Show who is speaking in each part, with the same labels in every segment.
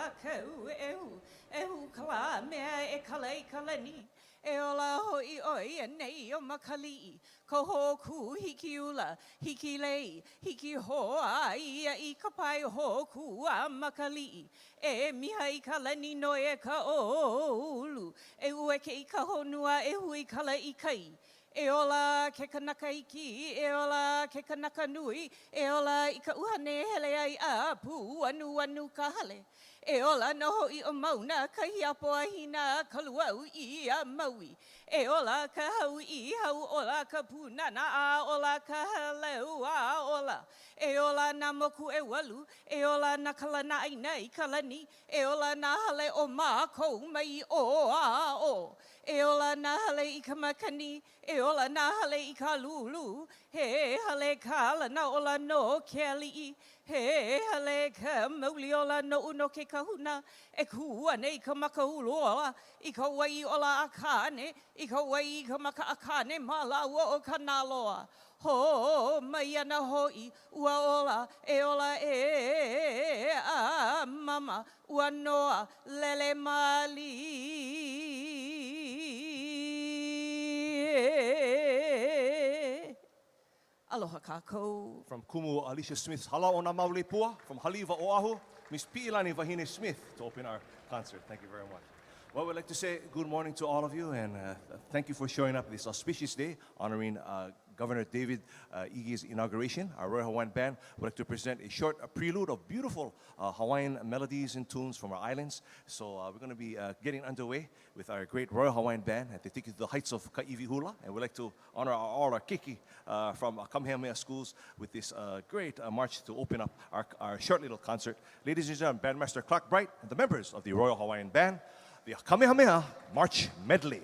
Speaker 1: ka kau ehu kala mea e kala ni. E ola hoi oi e nei o makali'i. Ko hoku hiki ula, hiki lei, hiki hoa ia I ka pai hoku a makali'i. E miha I ka lani no e ka olu. E ue ke I ka honua e hui kala I kai. E ola ke kanaka iki, e ola ke kanaka nui, e ola I ka uhane hele ai a pu anu ka hale. E ola noho I o mauna ka hiapo ahina ka luau I a maui. E ola ka hau I hau ola ka punana a ola ka haleu a ola. E ola na moku e walu, e ola na kalana aina I kalani, e ola na hale o mākou mai o a o. E ola na hale I ka makani, e ola na hale I ka lulu, he hale ka lana ola no ke ali'i. He hale ka mauli ola no uno ke kahuna, e kua nei ka makahulu ola, I ka wai ola a kāne, I ka wai I ka maka a kāne malaua o ka naloa. Ho mai ana hoi, ua ola e a mama, ua noa lele mali. Aloha kākou.
Speaker 2: From Kumu Alicia Smith's Hala o na Maule Pua, from Haliva Oahu, Miss Piilani Vahine Smith to open our concert. Thank you very much. Well, we'd like to say good morning to all of you and thank you for showing up this auspicious day honoring Governor David Ige's inauguration. Our Royal Hawaiian Band would like to present a short prelude of beautiful Hawaiian melodies and tunes from our islands. So we're going to be getting underway with our great Royal Hawaiian Band and they take you to the heights of Ka'ivi Hula. And we'd like to honor all our keiki from Kamehameha schools with this great march to open up our short little concert. Ladies and gentlemen, Bandmaster Clark Bright and the members of the Royal Hawaiian Band, the Kamehameha March Medley.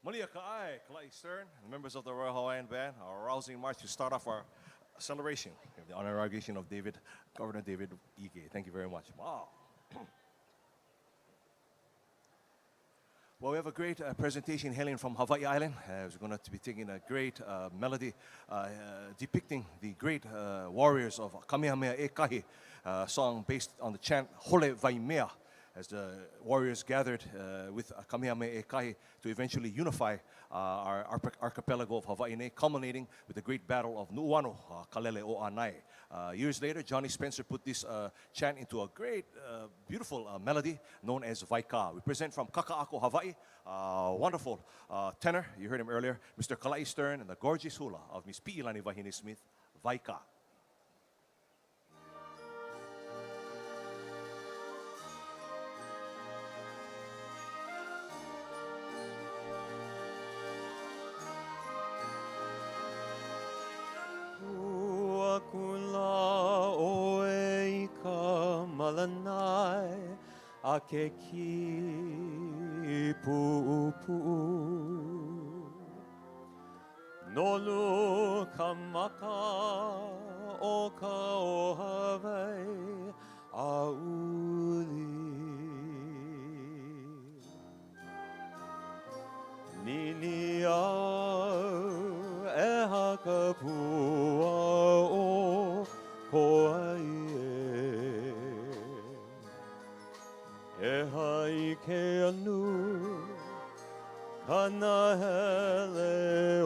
Speaker 2: Malia Ka'ai, Kalai Stern, and members of the Royal Hawaiian Band, our rousing march to start off our celebration of the inauguration of Governor David Ige. Thank you very much. Wow. Well, we have a great presentation hailing from Hawaii Island. We're going to be taking a great melody depicting the great warriors of Kamehameha e Kahi, song based on the chant Hole Vaimea, as the warriors gathered with Kamehameha e Kahi to eventually unify our archipelago of Hawaii, culminating with the great battle of Nu'uanu, Kalele o Anai. Years later, Johnny Spencer put this chant into a great, beautiful melody known as Vaika. We present from Kaka'ako, Hawaii, wonderful tenor, you heard him earlier, Mr. Kalai Stern, and the gorgeous hula of Miss Pi'ilani Vahine Smith, Vaika.
Speaker 3: Malanai ake ki pu'upu Nolu kamaka o ka o Hawaii auli Nini au e haka pua o koai E hai ke anu kana hele o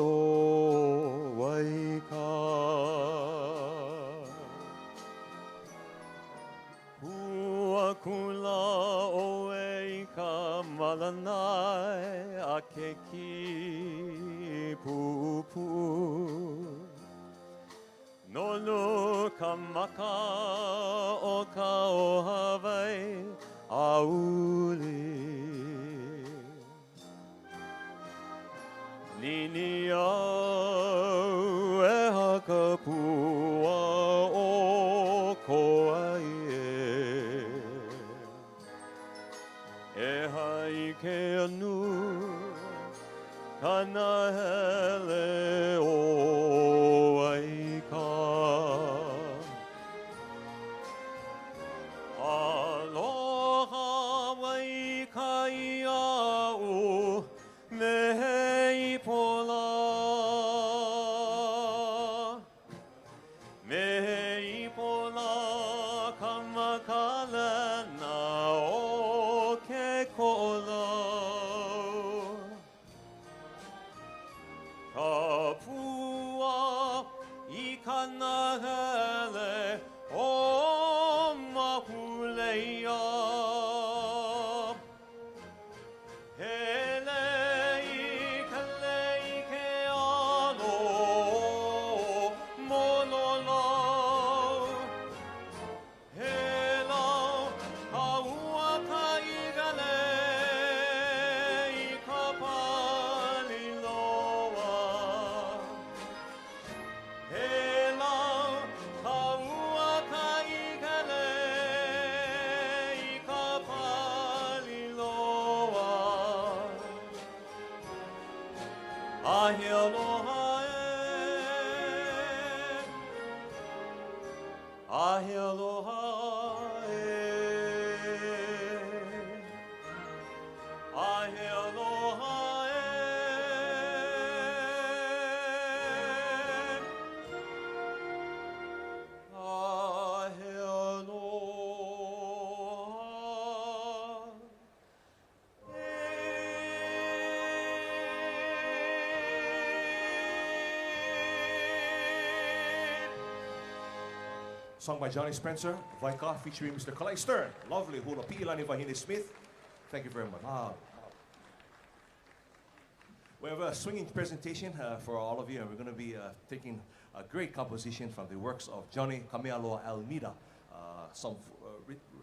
Speaker 3: waika Kua kula o eika malanai ake ki pupu Nolu kamaka o ka o Hawaii auli Nini au e haka pua o koai E hai ke anu kana hele o waika
Speaker 2: Sung by Johnny Spencer, Vaika featuring Mr. Kalai Stern. Lovely hula Pi'ilani Vahine Smith. Thank you very much. We have a swinging presentation for all of you, and we're going to be taking a great composition from the works of Johnny Kamealoa Almeida.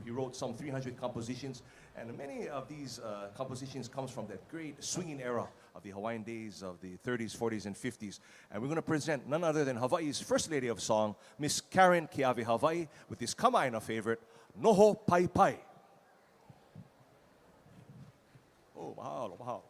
Speaker 2: He wrote some 300 compositions, and many of these compositions comes from that great swinging era of the Hawaiian days of the 30s, 40s, and 50s. And we're going to present none other than Hawaii's first lady of song, Miss Karen Keawe Hawaii, with this Kama'aina favorite, Noho Pai Pai. Oh, mahalo, mahalo.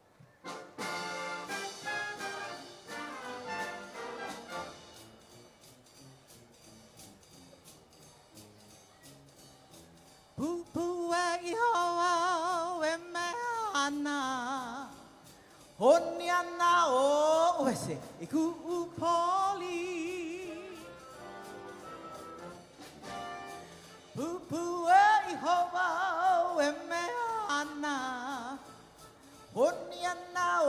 Speaker 4: na o wese iku upoli pupu e hova e me ana honia na o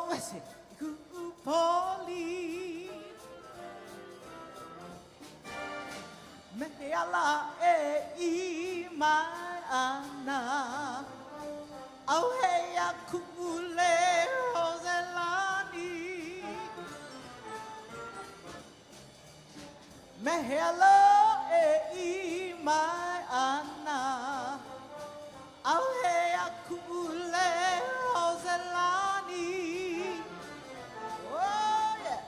Speaker 4: wese iku upoli me ala e I mai ana au hei a kule Roselani me ala e I mai ana au hei a kule Roselani oh yeah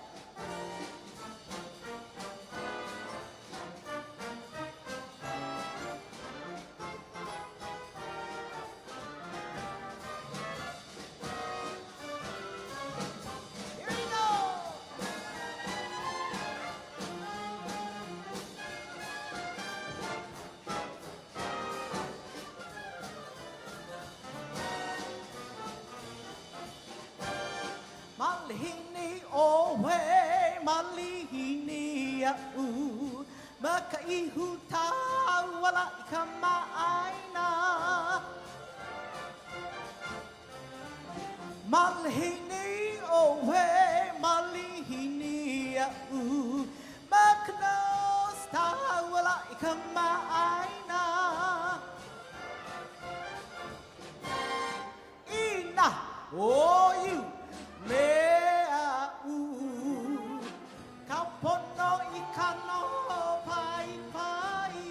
Speaker 4: Malihini owe, malihini au, makaihu tau wala ikamaaina. Malihini owe, malihini au, maknos tau wala ikamaaina. Ina, oh you. Mea u kapono ikano pai pai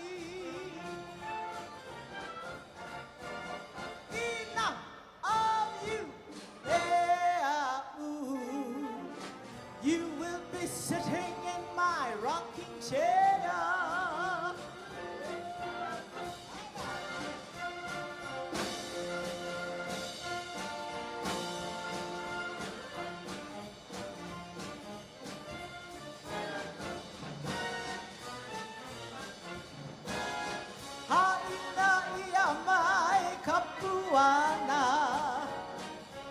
Speaker 4: enough of you Mea u you will be sitting in my rocking chair Kapuana,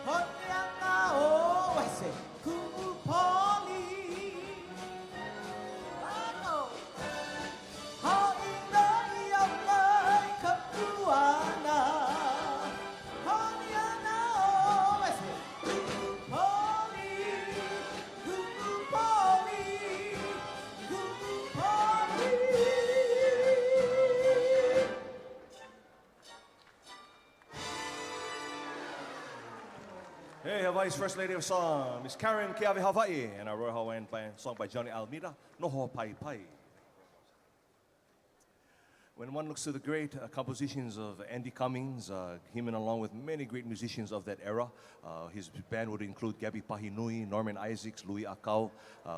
Speaker 4: Honiana, oh, I say, Kupoli. Haina, Yamai, Kapuana, Honiana, oh, I say, Kupoli, Kupoli, Kupoli.
Speaker 2: Hey, Hawaii's First Lady of Song, Miss Karen Keawe Hawaii, and our Royal Hawaiian Band song by Johnny Almeida, Noho Pai Pai. When one looks to the great compositions of Andy Cummings, him and along with many great musicians of that era, his band would include Gabby Pahinui, Norman Isaacs, Louis Akau,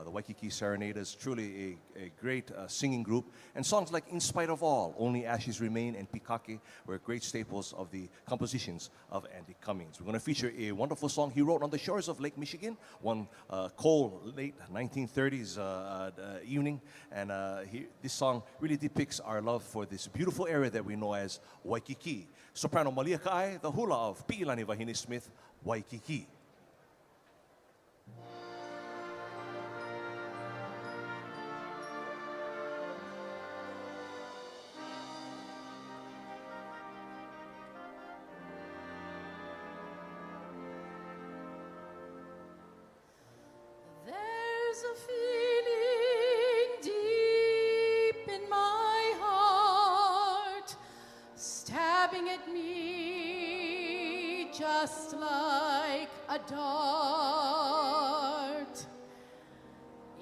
Speaker 2: the Waikiki Serenaders, truly a great singing group. And songs like In Spite of All, Only Ashes Remain, and Pikake were great staples of the compositions of Andy Cummings. We're going to feature a wonderful song he wrote on the shores of Lake Michigan, one cold, late 1930s evening. And this song really depicts our love for this beautiful area that we know as Waikiki. Soprano Malia Ka'ai, the hula of Pi'ilani Wahine Smith, Waikiki.
Speaker 1: There's a feeling deep in my heart, stabbing at me just like a dart.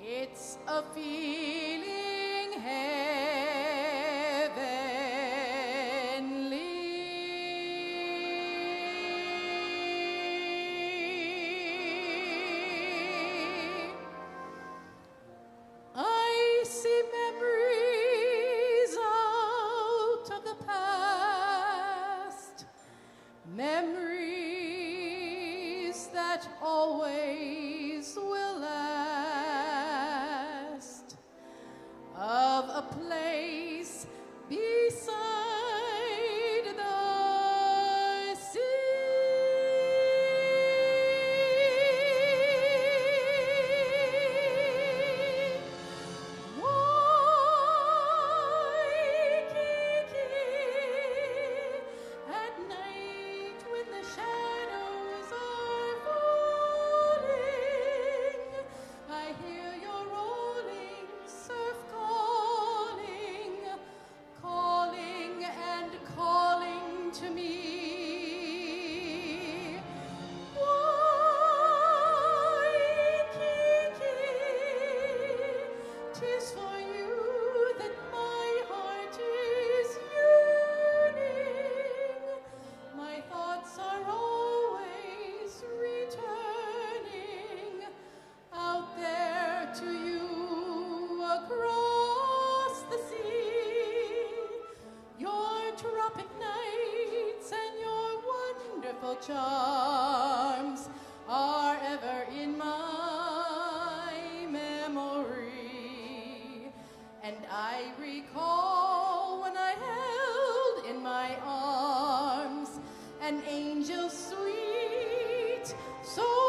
Speaker 1: It's a feeling heavenly. I see memories out of the past, memories that always will last.
Speaker 5: charms are ever in my memory. And I recall when I held in my arms an angel sweet, so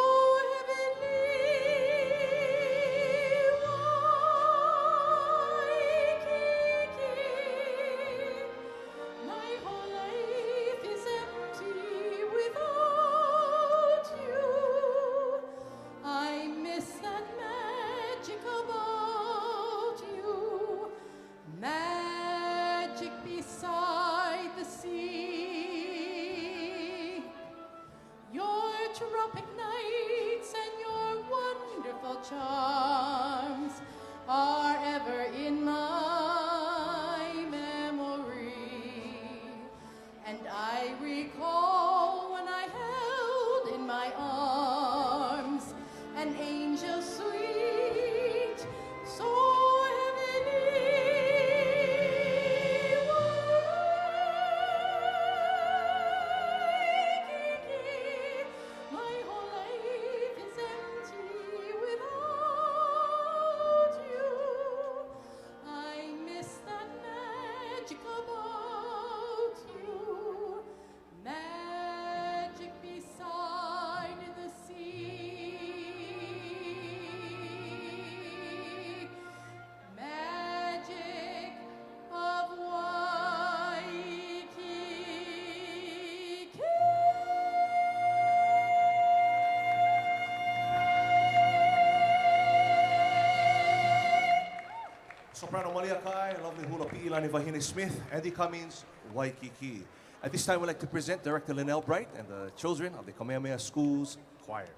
Speaker 5: charms are ever in my memory. And I recall when I held in my arms an angel sweet, so
Speaker 2: Soprano Maliakai, lovely hula pi'ilani Vahine Smith, Andy Cummings, Waikiki. At this time, we'd like to present Director Linnell Bright and the children of the Kamehameha Schools Choir.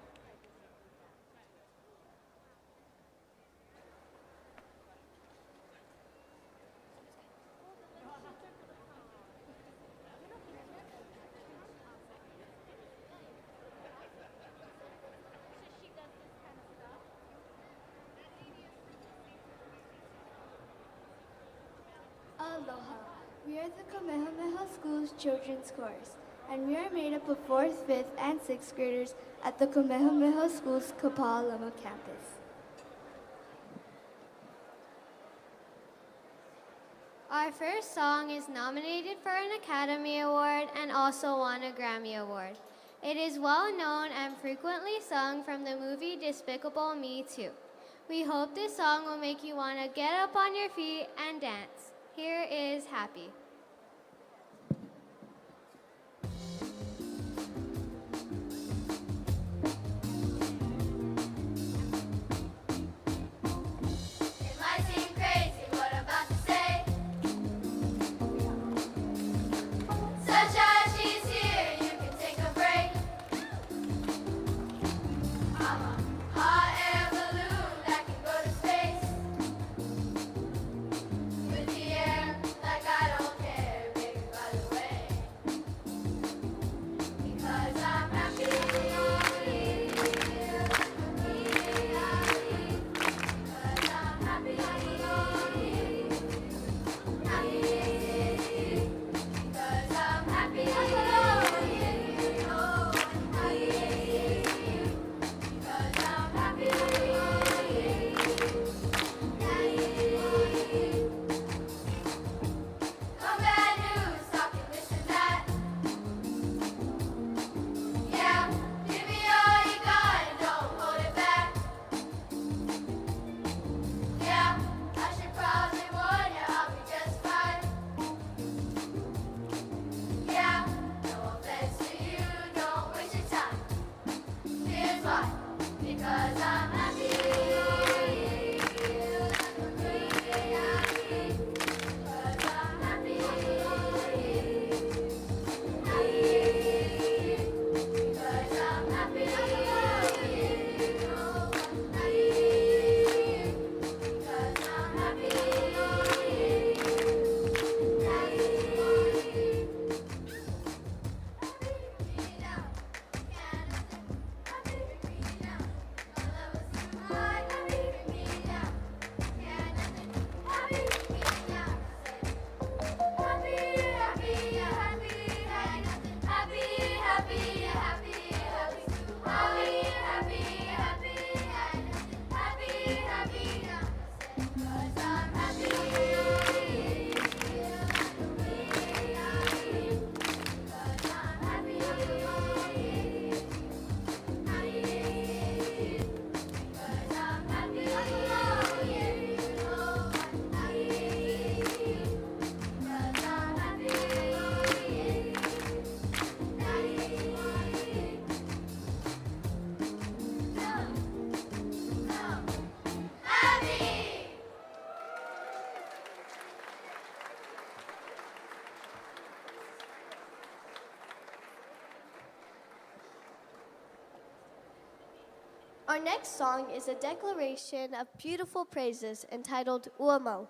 Speaker 6: Aloha. We are the Kamehameha School's Children's Chorus, and we are made up of 4th, 5th, and 6th graders at the Kamehameha School's Kapalama campus.
Speaker 7: Our first song is nominated for an Academy Award and also won a Grammy Award. It is well known and frequently sung from the movie Despicable Me 2. We hope this song will make you want to get up on your feet and dance. Here is Happy.
Speaker 8: It might seem crazy what I'm about to say. Sunshine, she's here, you can take a break. I'm a hot air balloon that can go to space. With the air like I don't care.
Speaker 9: Our next song is a declaration of beautiful praises entitled Uamo.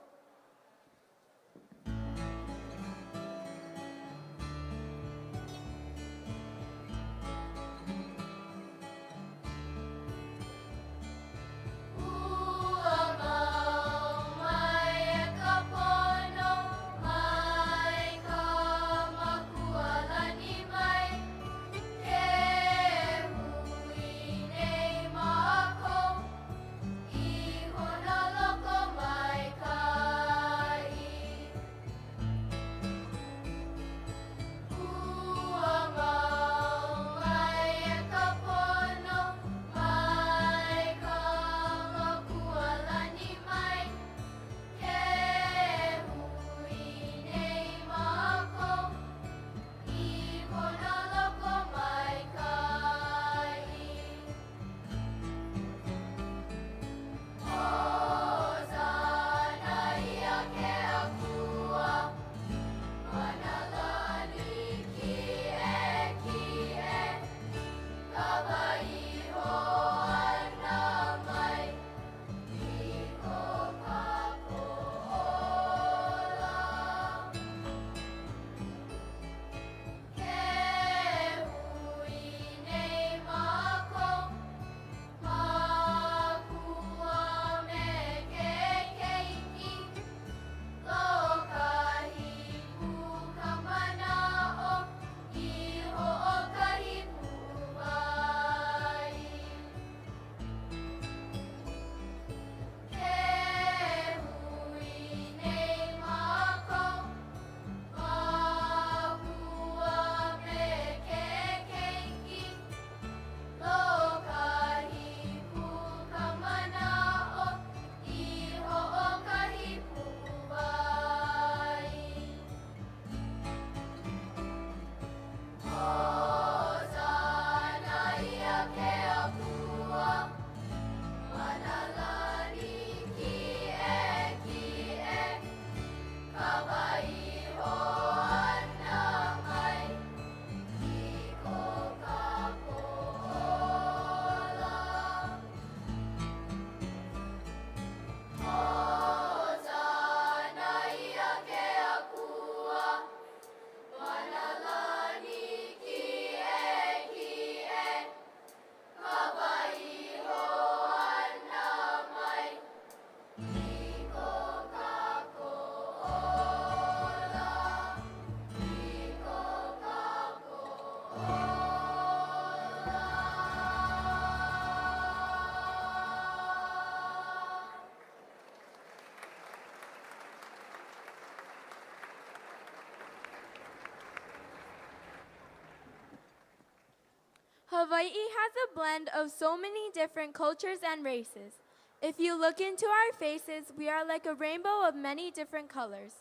Speaker 10: Hawaii has a blend of so many different cultures and races. If you look into our faces, we are like a rainbow of many different colors.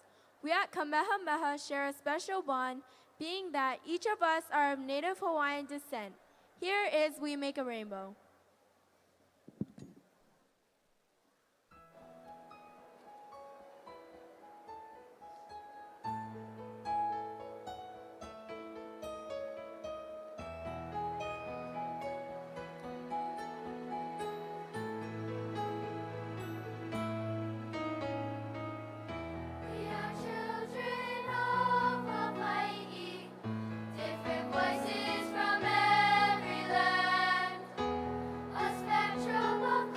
Speaker 10: We at Kamehameha share a special bond, being that each of us are of Native Hawaiian descent. Here is We Make a Rainbow.
Speaker 8: Voices from every land, a spectrum of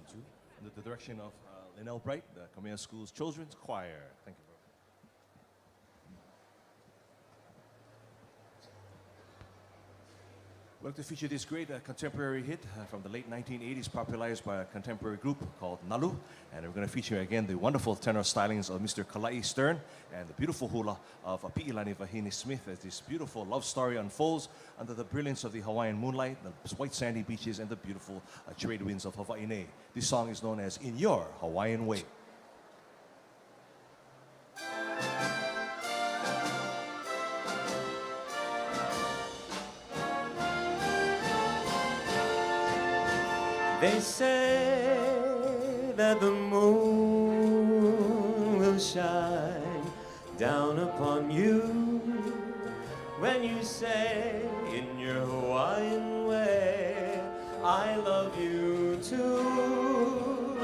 Speaker 2: to, under the direction of Linnell Bright, the Kamehameha School's Children's Choir. Thank you. We'd like to feature this great contemporary hit from the late 1980s, popularized by a contemporary group called Nalu. And we're going to feature again the wonderful tenor stylings of Mr. Kalai Stern and the beautiful hula of Pi'ilani Vahine Smith as this beautiful love story unfolds under the brilliance of the Hawaiian moonlight, the white sandy beaches, and the beautiful trade winds of Hawaii. This song is known as In Your Hawaiian Way.
Speaker 3: They say that the moon will shine down upon you when you say in your Hawaiian way, I love you too.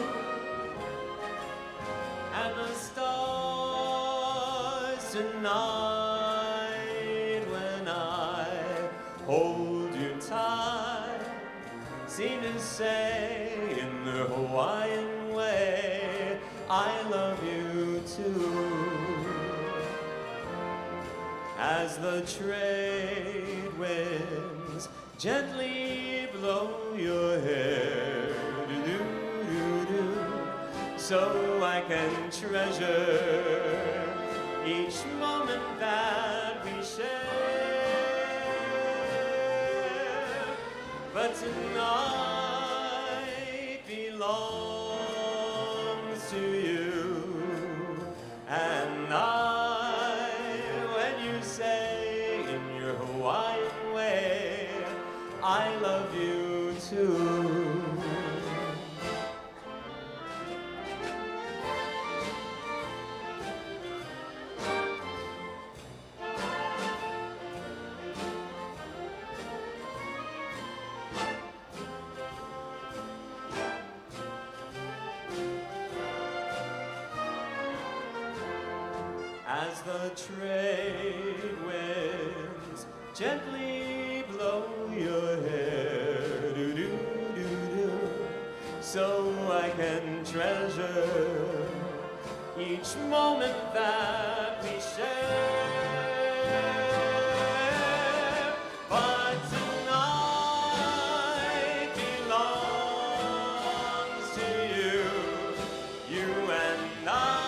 Speaker 3: And the stars tonight when I hold you tight seem to say in the Hawaiian way, I love you too. As the trade winds gently blow your hair, do-do-do-do, so I can treasure each moment that we share. But tonight belongs to you and I, when you say in your Hawaiian way, I love you too. As the trade winds gently blow your hair, do-do-do-do, so I can treasure each moment that we share. But tonight belongs to you, you and I.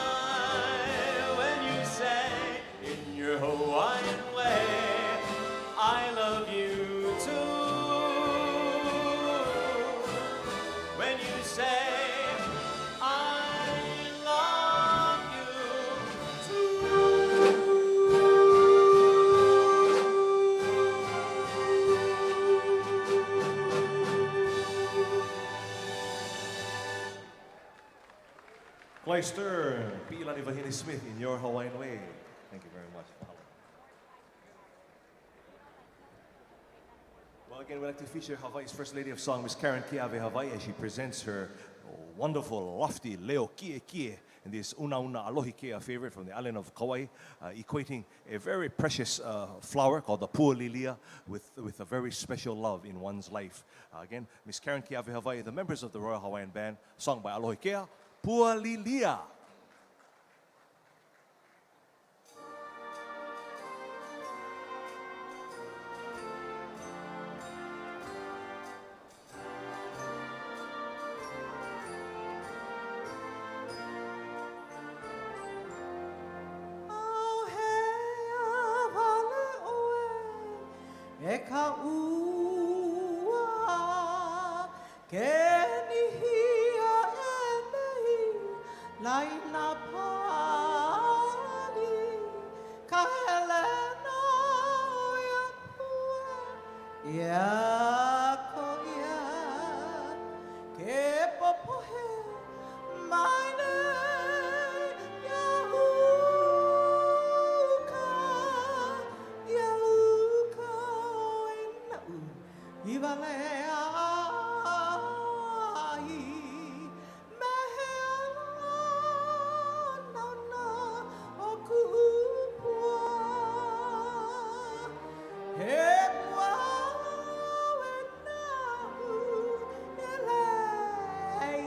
Speaker 3: Your Hawaiian way, I love you too. When you say, I love you too.
Speaker 2: Clayster, Pi'ilani Vahine Smith, In Your Hawaiian Way. Thank you very much. Well, again, we'd like to feature Hawaii's First Lady of Song, Miss Karen Keawe Hawaii, as she presents her wonderful, lofty Leo Kie Kie in this Una Una Alohi Kea favorite from the island of Kauai, equating a very precious flower called the Pualilia with a very special love in one's life. Again, Miss Karen Keawe Hawaii, the members of the Royal Hawaiian Band, sung by Alohi Kea, Pualilia.
Speaker 4: E ka ua, ke nihia e nei, laina pali, ka helena o ia pua, ia ko ia, ke popohe, mai nei, ia uka, ia uka. Iwa lea ai, mehea nauna o kuupua. He mua e nahu, e lei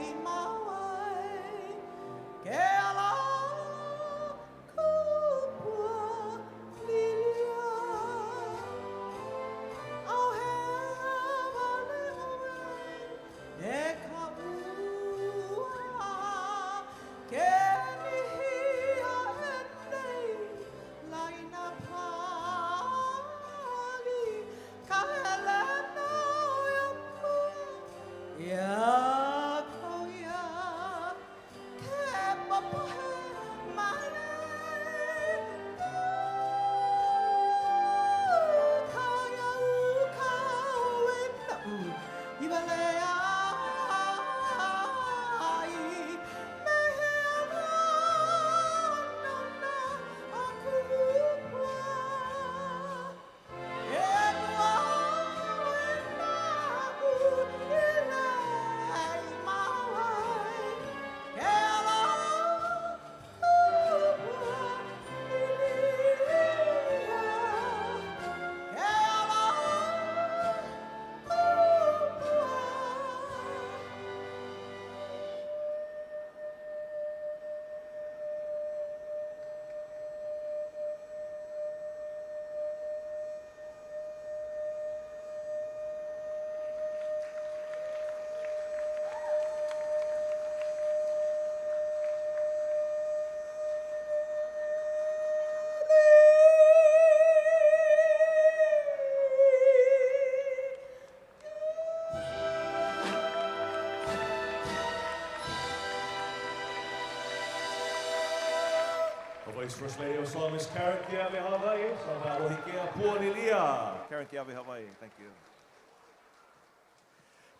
Speaker 2: First Lady of Song, Miss Karen Kiawe Hawaii. Sa Alohikea Puanilia. Karen Kiawe Hawaii, thank you.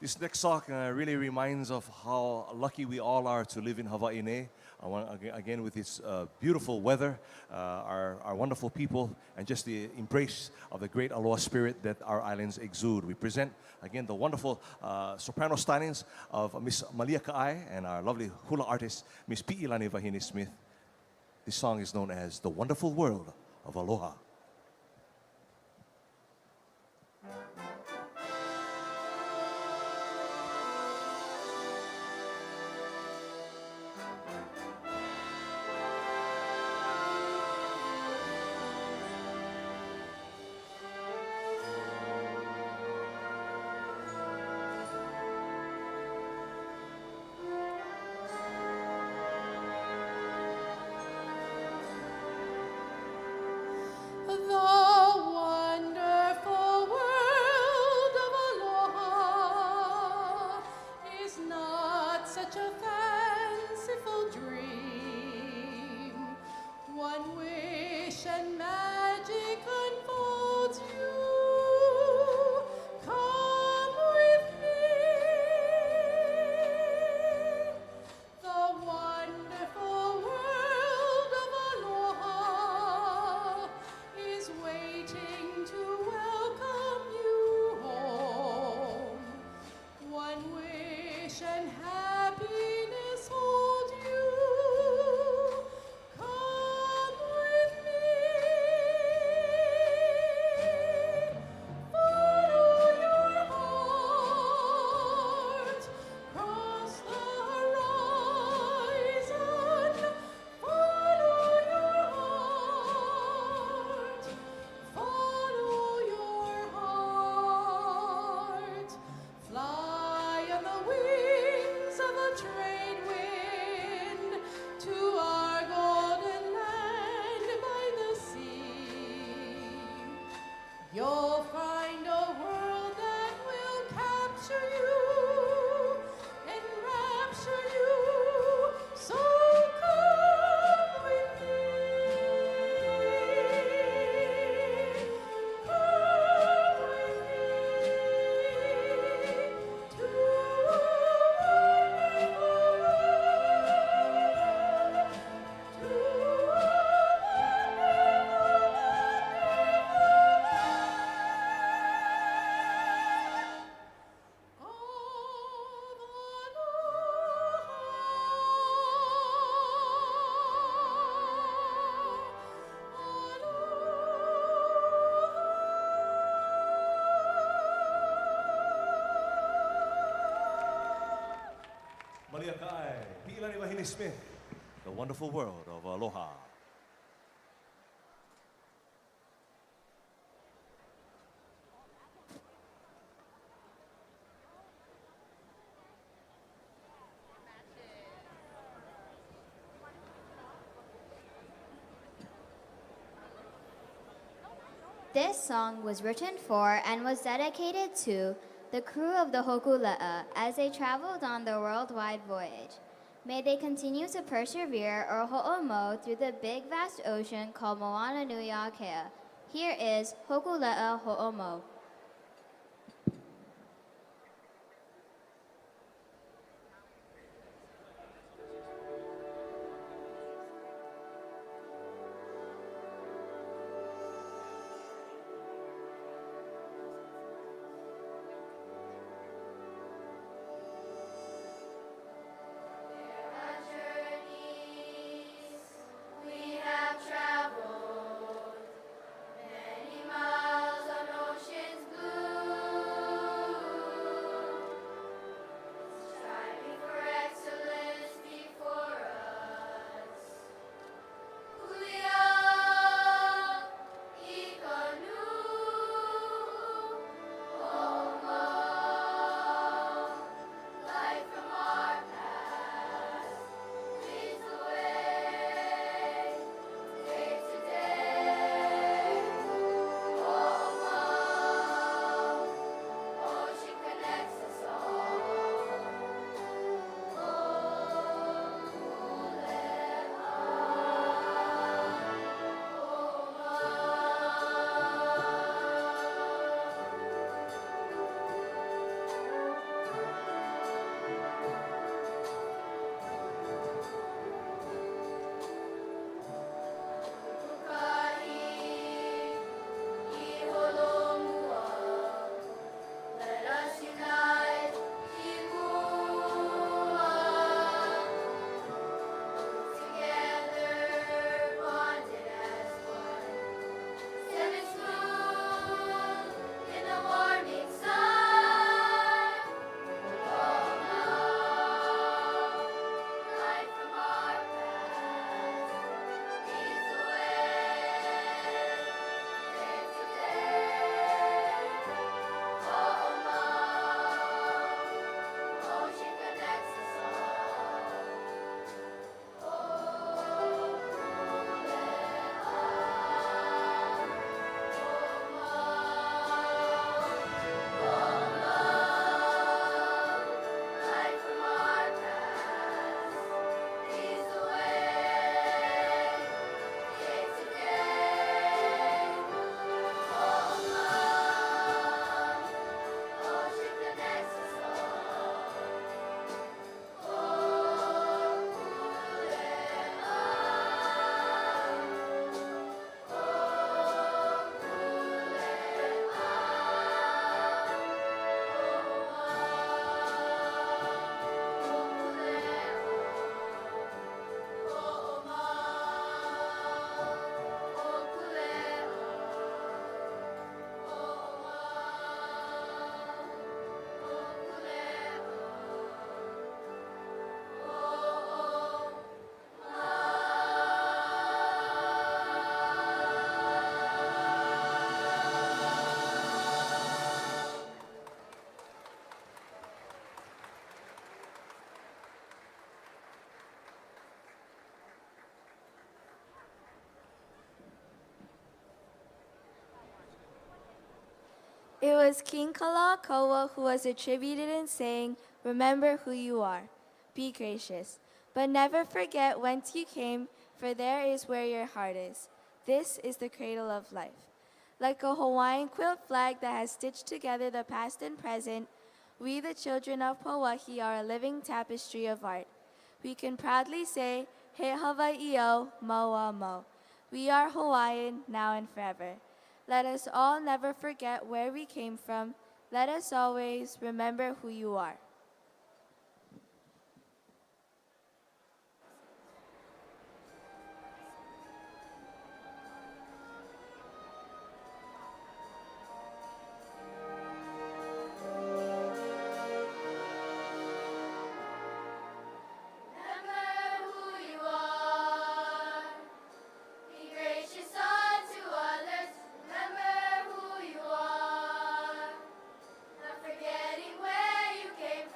Speaker 2: This next song really reminds of how lucky we all are to live in Hawaii. I want again with its beautiful weather, our wonderful people, and just the embrace of the great aloha spirit that our islands exude. We present again the wonderful soprano stylings of Miss Malia Ka'ai and our lovely hula artist Miss Pi'ilani Vahine Smith. This song is known as The Wonderful World of Aloha. Malia Ka'ai, Pi'ilani Wahine Smith, The Wonderful World of Aloha.
Speaker 11: This song was written for and was dedicated to the crew of the Hokulea as they traveled on their worldwide voyage. May they continue to persevere or ho'omo through the big vast ocean called Moana Nui Akea. Here is Hokulea Ho'omo.
Speaker 8: Many miles on ocean
Speaker 10: It was King Kalakaua who was attributed in saying, "Remember who you are. Be gracious, but never forget whence you came, for there is where your heart is. This is the cradle of life." Like a Hawaiian quilt flag that has stitched together the past and present, we, the children of Pauahi, are a living tapestry of art. We can proudly say, "He Hawaii'o, Moa Mo." We are Hawaiian, now and forever. Let us all never forget where we came from. Let us always remember who you are.
Speaker 8: Forgetting where you came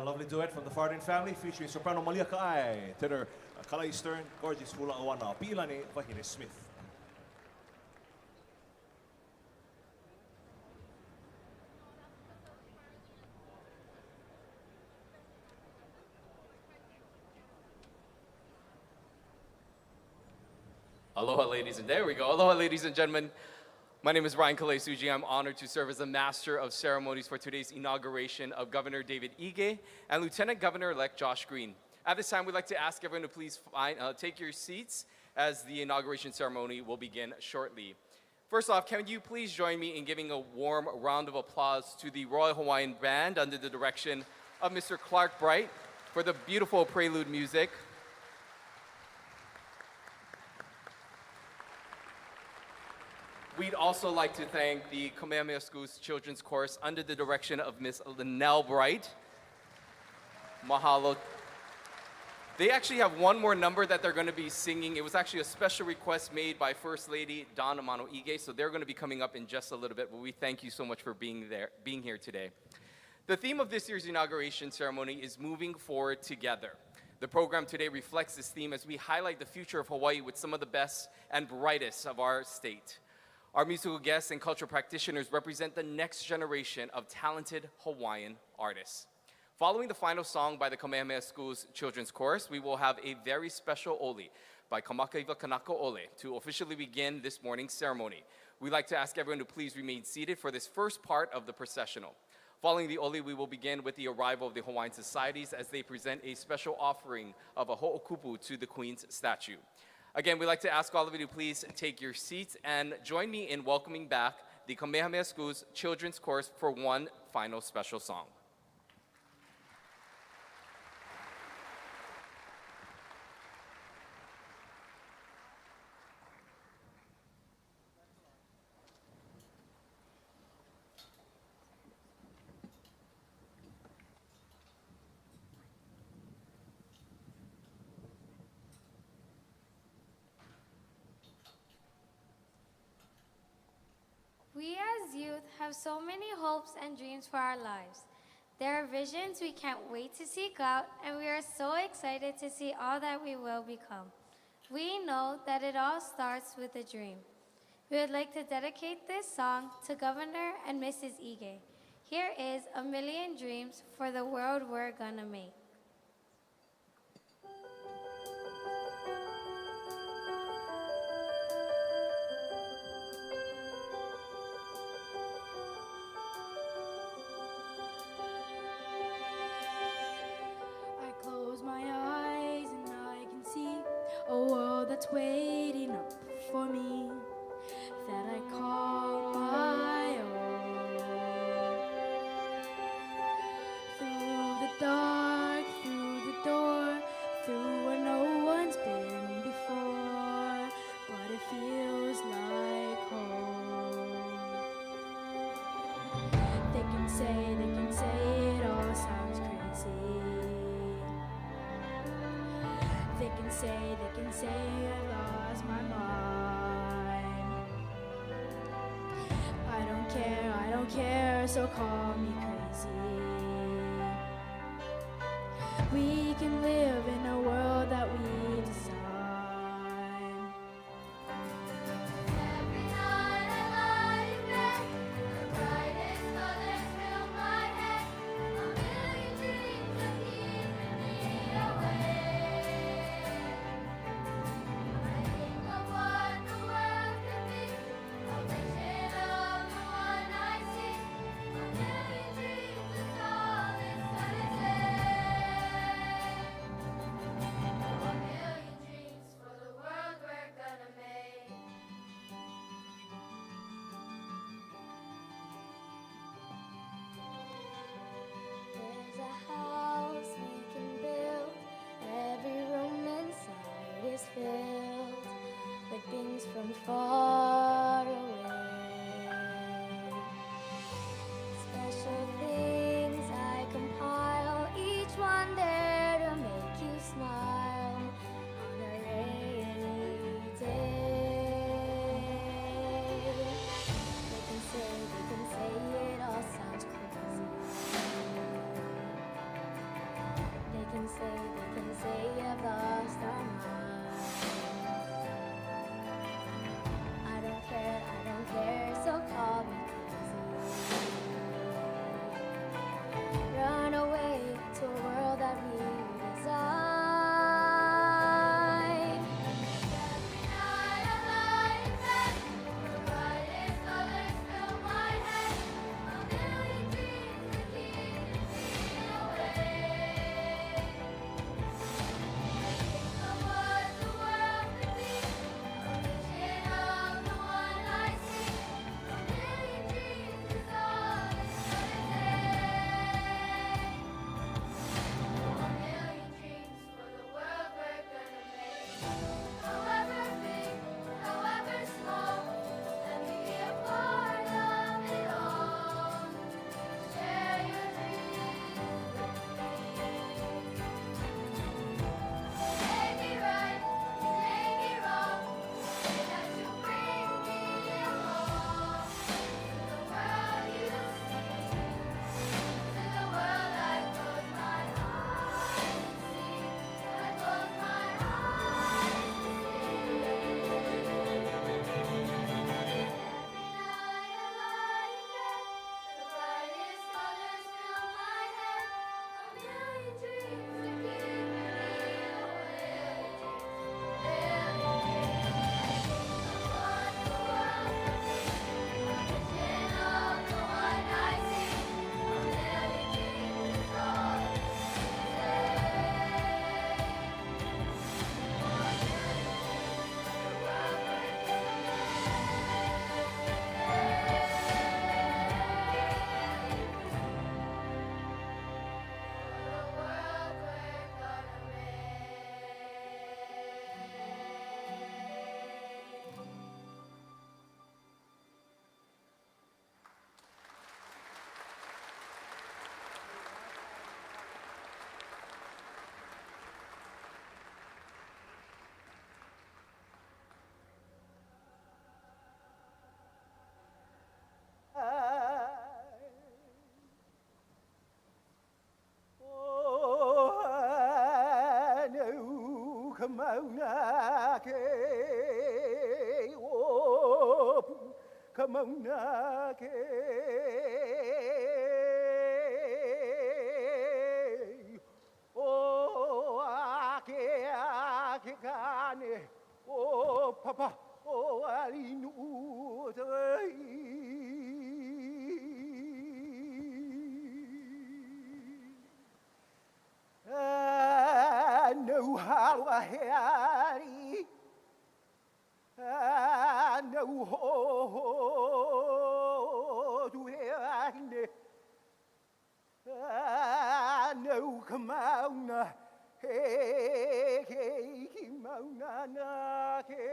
Speaker 2: Lovely duet from the Fardin family featuring soprano Malia Ka'ai, tenor Kalai Stern, gorgeous Hula Awana, Pilani Vahine Smith.
Speaker 12: Aloha, ladies and there we go. Aloha, ladies and gentlemen. My name is Ryan Kalei-Suji. I'm honored to serve as the Master of Ceremonies for today's inauguration of Governor David Ige and Lieutenant Governor-elect Josh Greene. At this time, we'd like to ask everyone to please take your seats as the inauguration ceremony will begin shortly. First off, can you please join me in giving a warm round of applause to the Royal Hawaiian Band under the direction of Mr. Clark Bright for the beautiful prelude music. We'd also like to thank the Kamehameha School's Children's Chorus under the direction of Miss Linnell Bright. Mahalo. They actually have one more number that they're going to be singing. It was actually a special request made by First Lady Dawn Amano Ige, so they're going to be coming up in just a little bit, but we thank you so much for being here today. The theme of this year's inauguration ceremony is moving forward together. The program today reflects this theme as we highlight the future of Hawaii with some of the best and brightest of our state. Our musical guests and cultural practitioners represent the next generation of talented Hawaiian artists. Following the final song by the Kamehameha School's Children's Chorus, we will have a very special oli by Kamakaiva Kanaka Ole to officially begin this morning's ceremony. We'd like to ask everyone to please remain seated for this first part of the processional. Following the oli, we will begin with the arrival of the Hawaiian Societies as they present a special offering of a ho'okupu to the Queen's statue. Again, we'd like to ask all of you to please take your seats and join me in welcoming back the Kamehameha School's Children's Chorus for one final special song.
Speaker 13: We as youth have so many hopes and dreams for our lives. There are visions we can't wait to seek out, and we are so excited to see all that we will become. We know that it all starts with a dream. We would like to dedicate this song to Governor and Mrs. Ige. Here is A Million Dreams for the World We're Gonna Make.
Speaker 14: I close my eyes and I can see a world that's waiting up for me, that I call my own. Through the dark, through the door, through where no one's been before, but it feels like home. They can say it all sounds crazy. They can say I've lost my mind. I don't care, so call me crazy. We can live in a world that we design.
Speaker 8: Every night I lie in bed, the brightest colors fill my head. A million dreams are keeping me awake. I think of what the world could be, a vision of the one I see. A million dreams is all it's gonna take. A million dreams for the world we're gonna make.
Speaker 6: There's a house we can build. Every room inside is filled with things from far away. Special things I compile, each one there to make you smile on a rainy day. They can say it all sounds crazy. They can say I've lost our minds. I don't care, so call me crazy.
Speaker 4: mauna ke o ka mauna ke o ake kane o papa o alinu no halwa heari no ho tu heari no kamauna he ki mauna na ke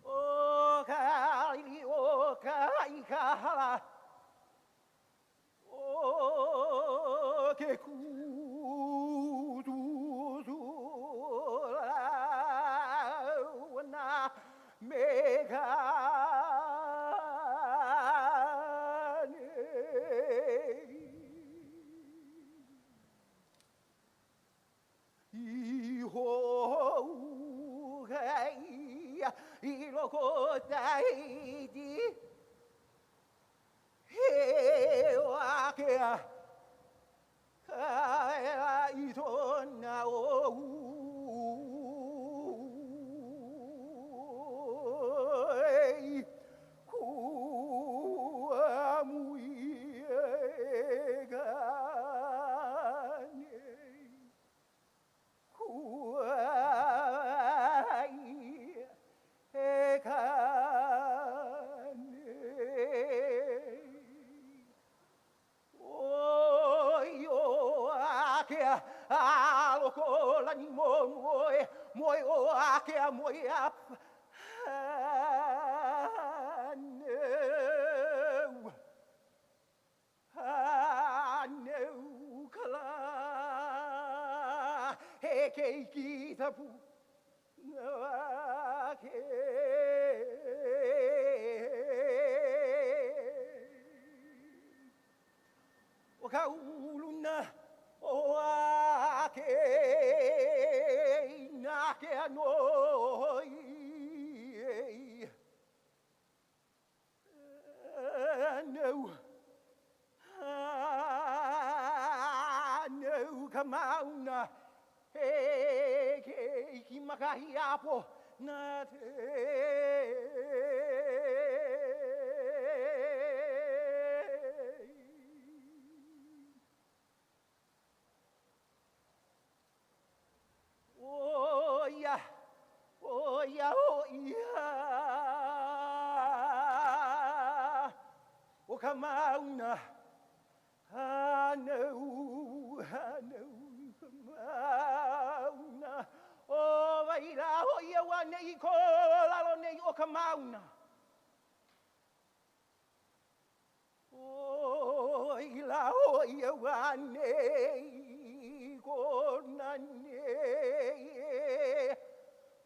Speaker 4: o kai kahala o ke kudu na mega Iloko taidi he wakea kaya itona o Moi o ake moi up. No kala he ke ki tapu ake o ka uluna o ake nake anoi no no kamauna he ki makahi apo na te oh yeah oh yeah oh yeah o kamauna no kamauna o vaira o ia wane I ko lalo nei o kamauna o ila o ia wane I ko nane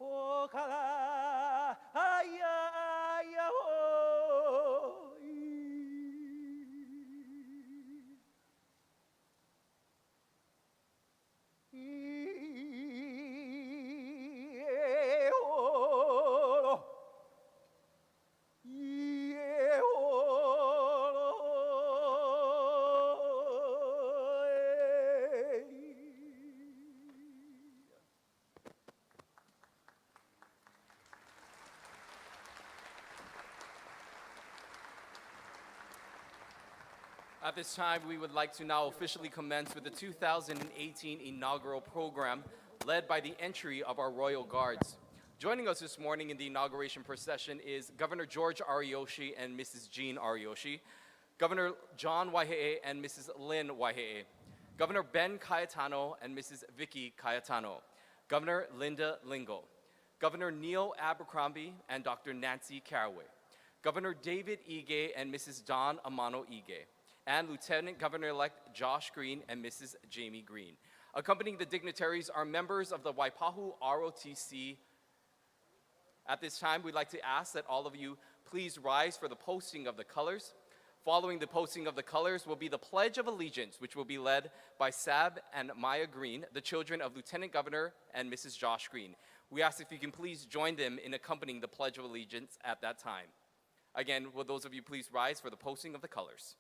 Speaker 4: o kala aya aya o
Speaker 12: At this time, we would like to now officially commence with the 2018 inaugural program led by the entry of our Royal Guards. Joining us this morning in the inauguration procession is Governor George Ariyoshi and Mrs. Jean Ariyoshi, Governor John Waihee and Mrs. Lynn Waihee, Governor Ben Cayetano and Mrs. Vicky Cayetano, Governor Linda Lingle, Governor Neil Abercrombie and Dr. Nancy Caraway, Governor David Ige and Mrs. Dawn Amano Ige, and Lieutenant Governor-elect Josh Greene and Mrs. Jamie Greene. Accompanying the dignitaries are members of the Waipahu ROTC. At this time, we'd like to ask that all of you please rise for the posting of the colors. Following the posting of the colors will be the Pledge of Allegiance, which will be led by Sab and Maya Greene, the children of Lieutenant Governor and Mrs. Josh Greene. We ask if you can please join them in accompanying the Pledge of Allegiance at that time. Again, will those of you please rise for the posting of the colors?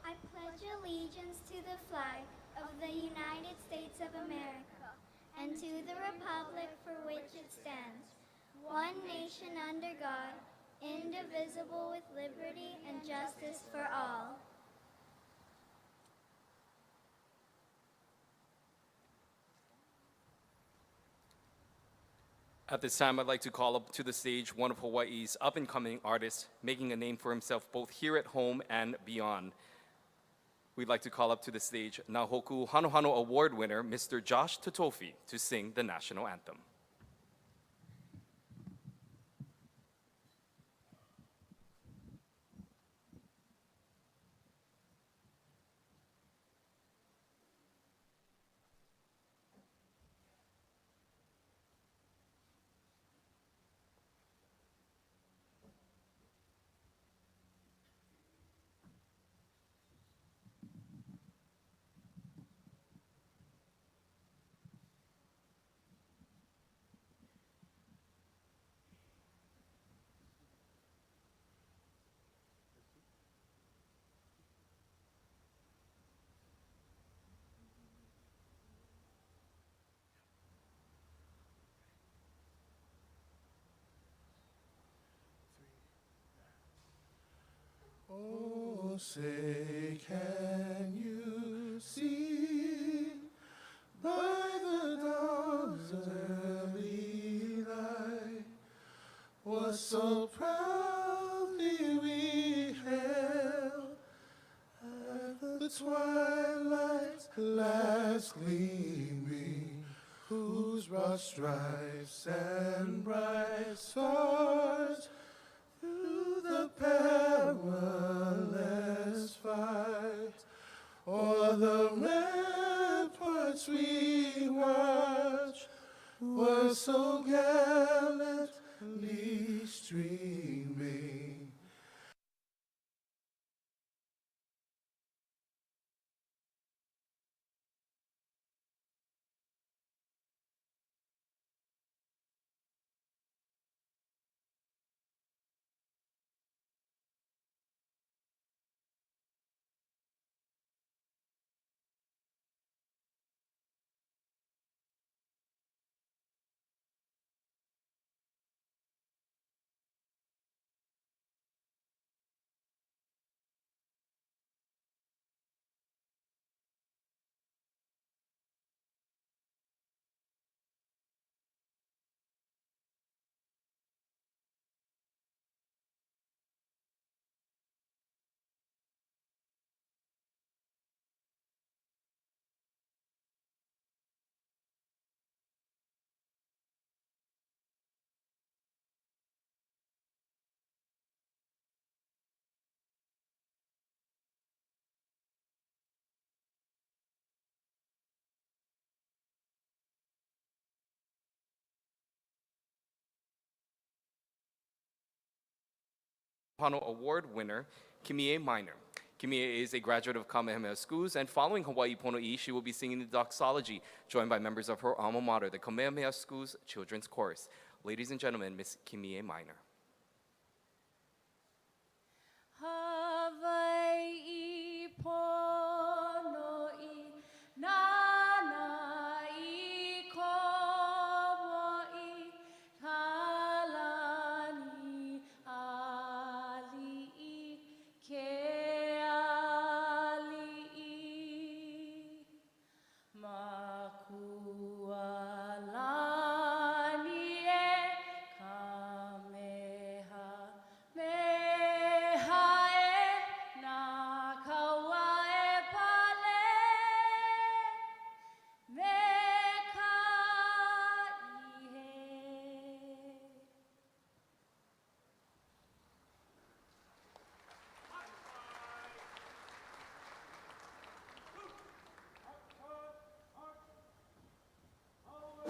Speaker 8: I pledge allegiance to the flag of the United States of America and to the republic for which it stands, one nation under God, indivisible with liberty and justice for all.
Speaker 12: At this time, I'd like to call up to the stage one of Hawaii's up-and-coming artists, making a name for himself both here at home and beyond. We'd like to call up to the stage Nahoku Hanohano Award winner, Mr. Josh Totofi, to sing the National Anthem.
Speaker 15: say, can you see by the dawn's early light what so proudly we hailed at the twilight's last gleaming, whose broad stripes and bright stars through the perilous fight o'er the ramparts we watched were so gallantly streaming.
Speaker 12: Award winner, Kamehameha Minor. Kamehameha is a graduate of Kamehameha Schools, and following Hawaii Pono'i, she will be singing the doxology, joined by members of her alma mater, the Kamehameha Schools Children's Chorus. Ladies and gentlemen, Miss Kamehameha Minor.
Speaker 5: Hawaii Pono'i nana I komo'i kalani ali'i ke ali'i makualani e kameha meha e na kaua e pale me ka ihe.
Speaker 4: Hawaii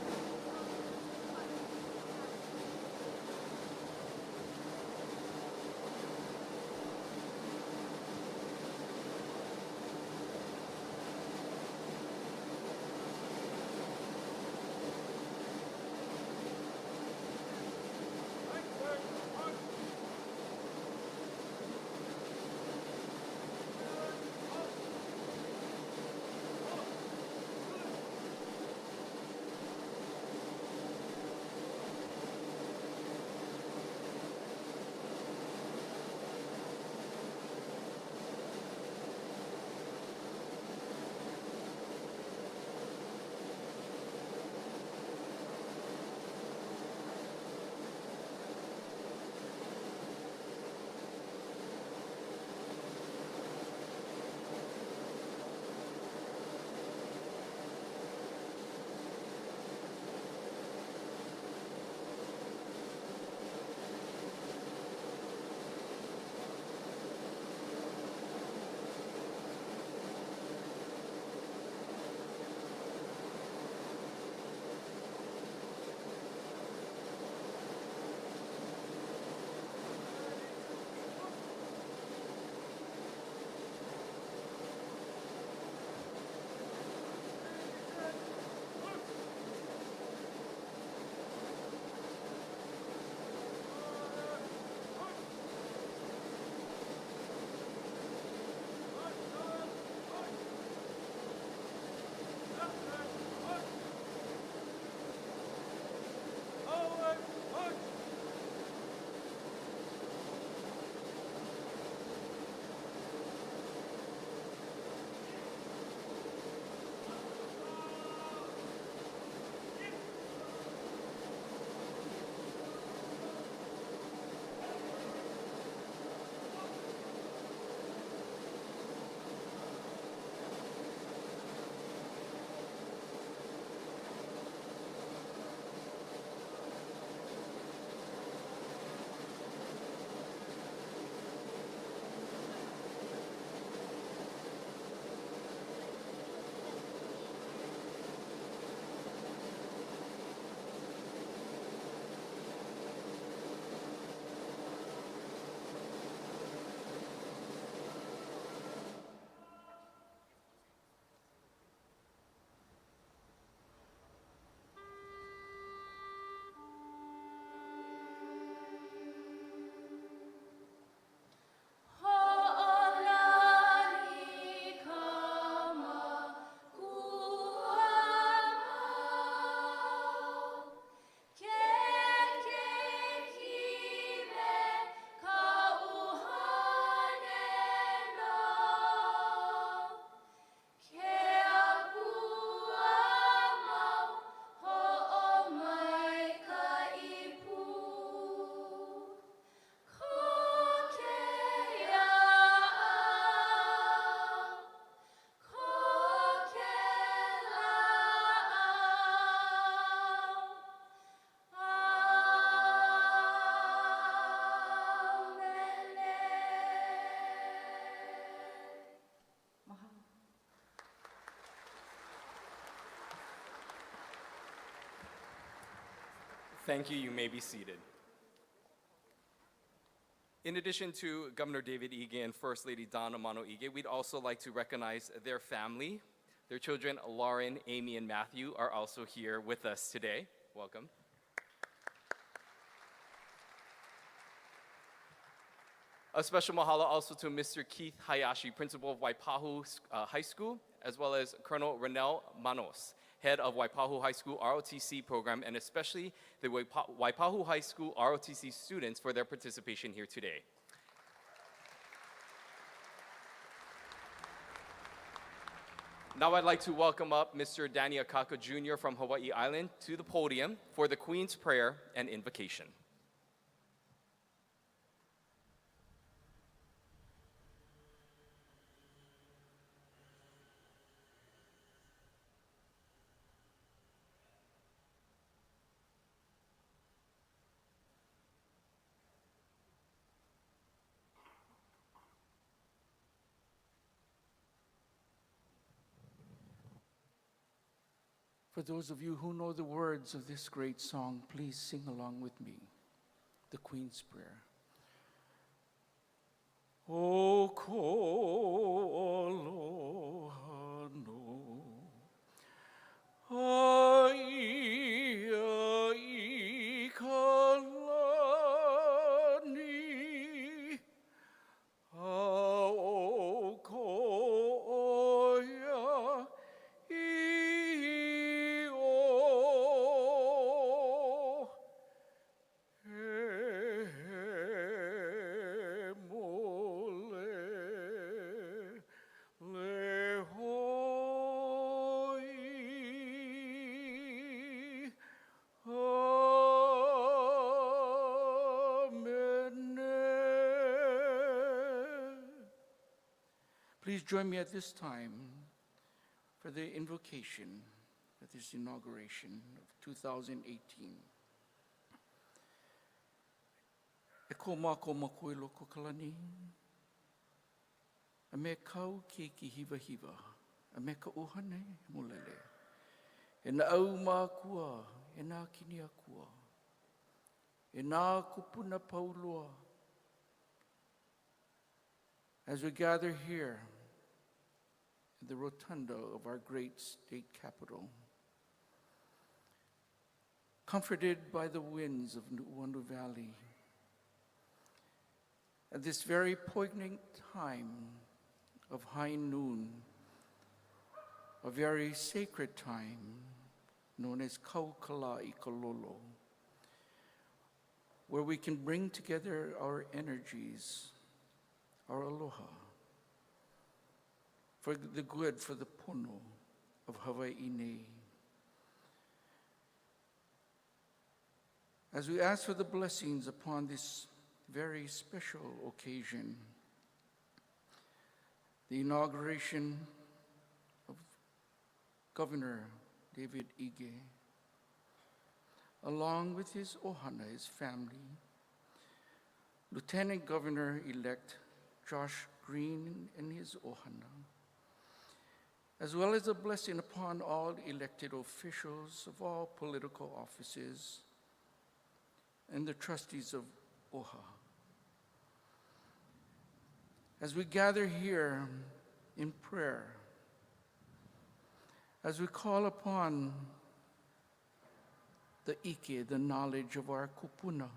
Speaker 12: Thank you. You may be seated. In addition to Governor David Ige and First Lady Donna Mano Ige, we'd also like to recognize their family. Their children, Lauren, Amy, and Matthew, are also here with us today. Welcome. A special mahalo also to Mr. Keith Hayashi, principal of Waipahu High School, as well as Colonel Renel Manos, head of Waipahu High School ROTC program, and especially the Waipahu High School ROTC students for their participation here today. Now I'd like to welcome up Mr. Danny Akaka Jr. from Hawaii Island to the podium for the Queen's Prayer and Invocation.
Speaker 16: For those of you who know the words of this great song, please sing along with me, the Queen's Prayer. O koloha no, ai ai kalani, o koya Please join me at this time for the invocation for this inauguration of 2018. E ko mako makoi loko kalani, a me kau ke ki hiva hiva, a me ka uhane mulele, e na au mākua, e nā kini akua, e nā kupuna paulua. As we gather here in the rotunda of our great state capital, comforted by the winds of Nuuanu Valley, at this very poignant time of high noon, a very sacred time known as Kaukala i Kololo, where we can bring together our energies, our aloha, for the good, for the pono of Hawaii nei. As we ask for the blessings upon this very special occasion, the inauguration of Governor David Ige, along with his ohana, his family, Lieutenant Governor-elect Josh Greene and his ohana, as well as a blessing upon all elected officials of all political offices and the trustees of OHA. As we gather here in prayer, as we call upon the Ike, the knowledge of our kupuna,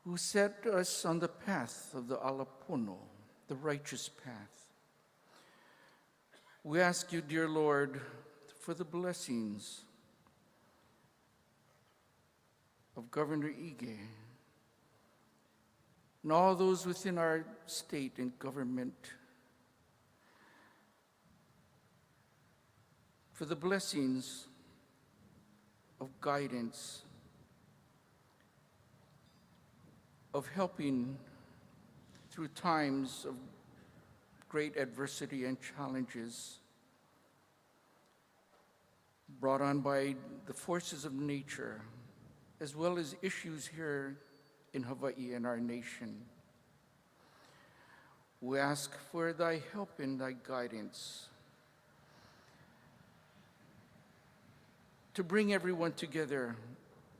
Speaker 16: who set us on the path of the Alapono, the righteous path. We ask you, dear Lord, for the blessings of Governor Ige and all those within our state and government, for the blessings of guidance, of helping through times of great adversity and challenges brought on by the forces of nature, as well as issues here in Hawaii and our nation. We ask for thy help and thy guidance to bring everyone together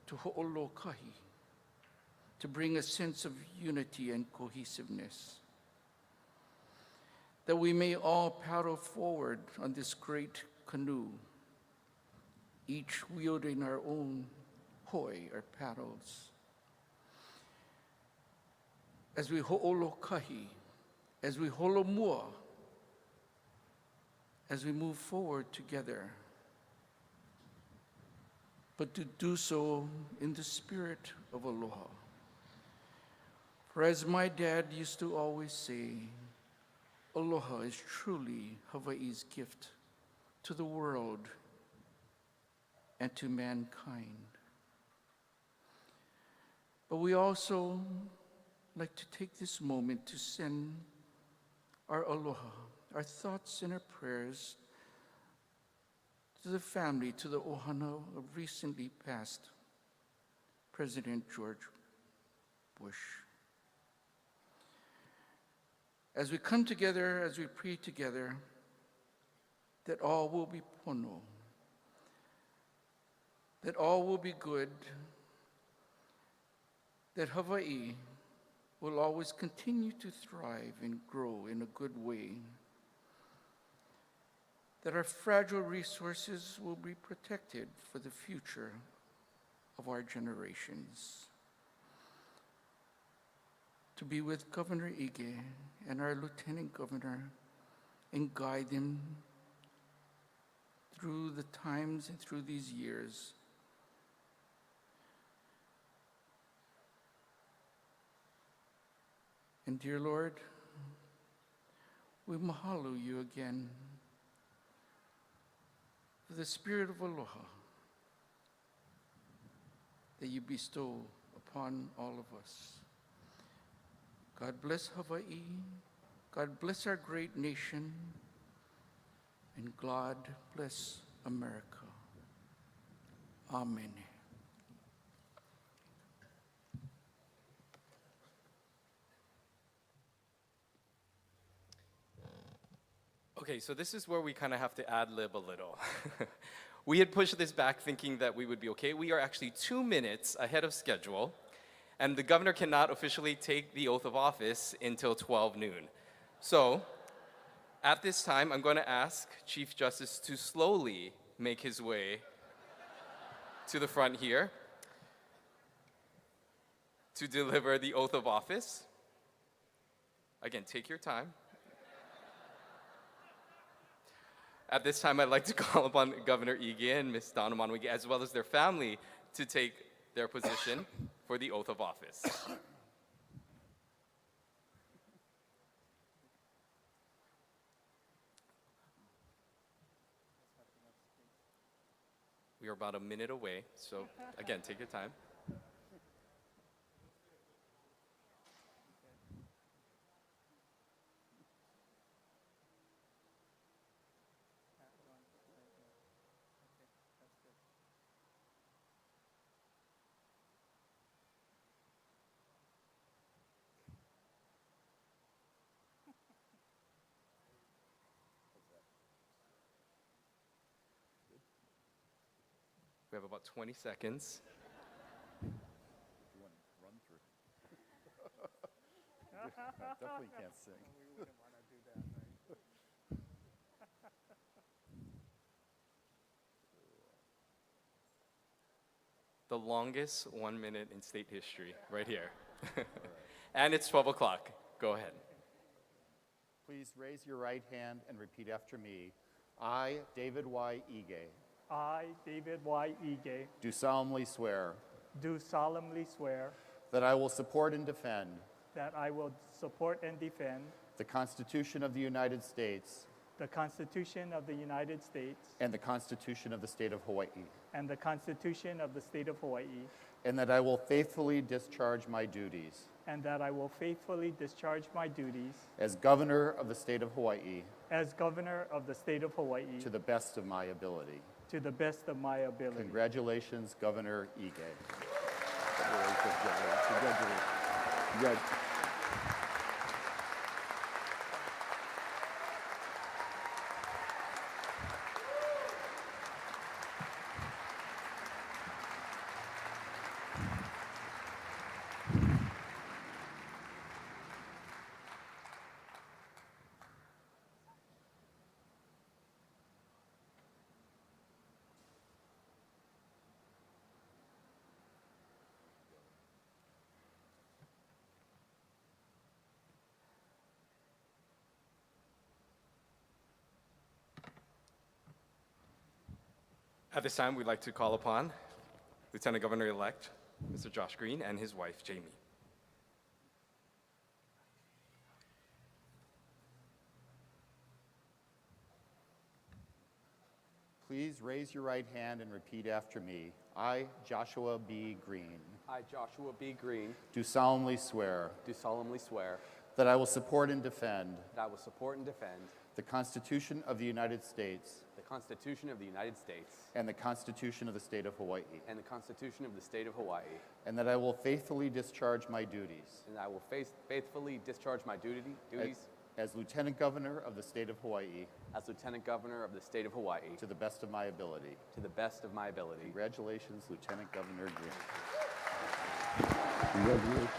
Speaker 16: to ho'olokahi, to bring a sense of unity and cohesiveness, that we may all paddle forward on this great canoe, each wielding our own hoi, or paddles. As we ho'olokahi, as we holomua, as we move forward together, but to do so in the spirit of aloha. For as my dad used to always say, aloha is truly Hawaii's gift to the world and to mankind. But we also like to take this moment to send our aloha, our thoughts and our prayers to the family, to the ohana of recently passed President George Bush. As we come together, as we pray together, that all will be pono, that all will be good, that Hawaii will always continue to thrive and grow in a good way, that our fragile resources will be protected for the future of our generations. To be with Governor Ige and our Lieutenant Governor and guide them through the times and through these years. And dear Lord, we mahalo you again for the spirit of aloha that you bestow upon all of us. God bless Hawaii, God bless our great nation, and God bless America. Amen.
Speaker 12: Okay, so this is where we kind of have to ad-lib a little. We had pushed this back thinking that we would be okay. We are actually 2 minutes ahead of schedule, and the governor cannot officially take the oath of office until 12 noon. So, at this time, I'm going to ask Chief Justice to slowly make his way to the front here to deliver the oath of office. Again, take your time. At this time, I'd like to call upon Governor Ige and Ms. Donna Monwige, as well as their family, to take their position for the oath of office. We are about a minute away, so again, take your time. We have about 20 seconds.
Speaker 17: Definitely can't sing. We wouldn't want to do that, right?
Speaker 12: The longest 1 minute in state history, right here. And it's 12 o'clock. Go ahead.
Speaker 17: Please raise your right hand and repeat after me. I, David Y. Ige,
Speaker 18: I, David Y. Ige,
Speaker 17: do solemnly swear
Speaker 18: do solemnly swear
Speaker 17: that I will support and defend
Speaker 18: that I will support and defend
Speaker 17: the Constitution of the United States
Speaker 18: the Constitution of the United States
Speaker 17: and the Constitution of the State of Hawaii,
Speaker 18: and the Constitution of the State of Hawaii,
Speaker 17: and that I will faithfully discharge my duties
Speaker 18: and that I will faithfully discharge my duties
Speaker 17: as Governor of the State of Hawaii
Speaker 18: as Governor of the State of Hawaii
Speaker 17: to the best of my ability.
Speaker 18: to the best of my ability.
Speaker 17: Congratulations, Governor Ige. Congratulations.
Speaker 12: At this time, we'd like to call upon Lieutenant Governor-elect Mr. Josh Greene and his wife, Jamie.
Speaker 17: Please raise your right hand and repeat after me. I, Joshua B. Greene,
Speaker 19: I, Joshua B. Greene,
Speaker 17: do solemnly swear
Speaker 19: that
Speaker 17: I will support and defend
Speaker 19: I will support and defend
Speaker 17: the Constitution of the United States
Speaker 19: the Constitution of the United States
Speaker 17: and the Constitution of the State of Hawaii,
Speaker 19: and the Constitution of the State of Hawaii,
Speaker 17: and that I will faithfully discharge my duties
Speaker 19: and I will faithfully discharge my duties
Speaker 17: as Lieutenant Governor of the State of Hawaii
Speaker 19: as Lieutenant Governor of the State of Hawaii
Speaker 17: to the best of my ability.
Speaker 19: to the best of my ability.
Speaker 17: Congratulations, Lieutenant Governor Greene. Congratulations.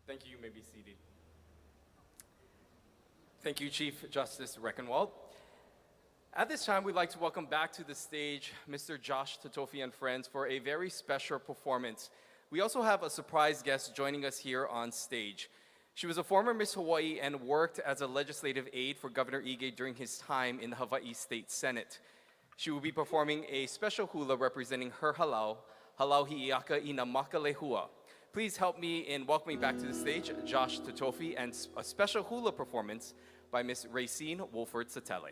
Speaker 12: Thank you. You may be seated. Thank you, Chief Justice Reckenwald. At this time, we'd like to welcome back to the stage Mr. Josh Totofi and friends for a very special performance. We also have a surprise guest joining us here on stage. She was a former Miss Hawaii and worked as a legislative aide for Governor Ige during his time in the Hawaii State Senate. She will be performing a special hula representing her halau, Halau Hi'iaka Ina Makalehua. Please help me in welcoming back to the stage Josh Totofi and a special hula performance by Miss Racine Wolford Satele.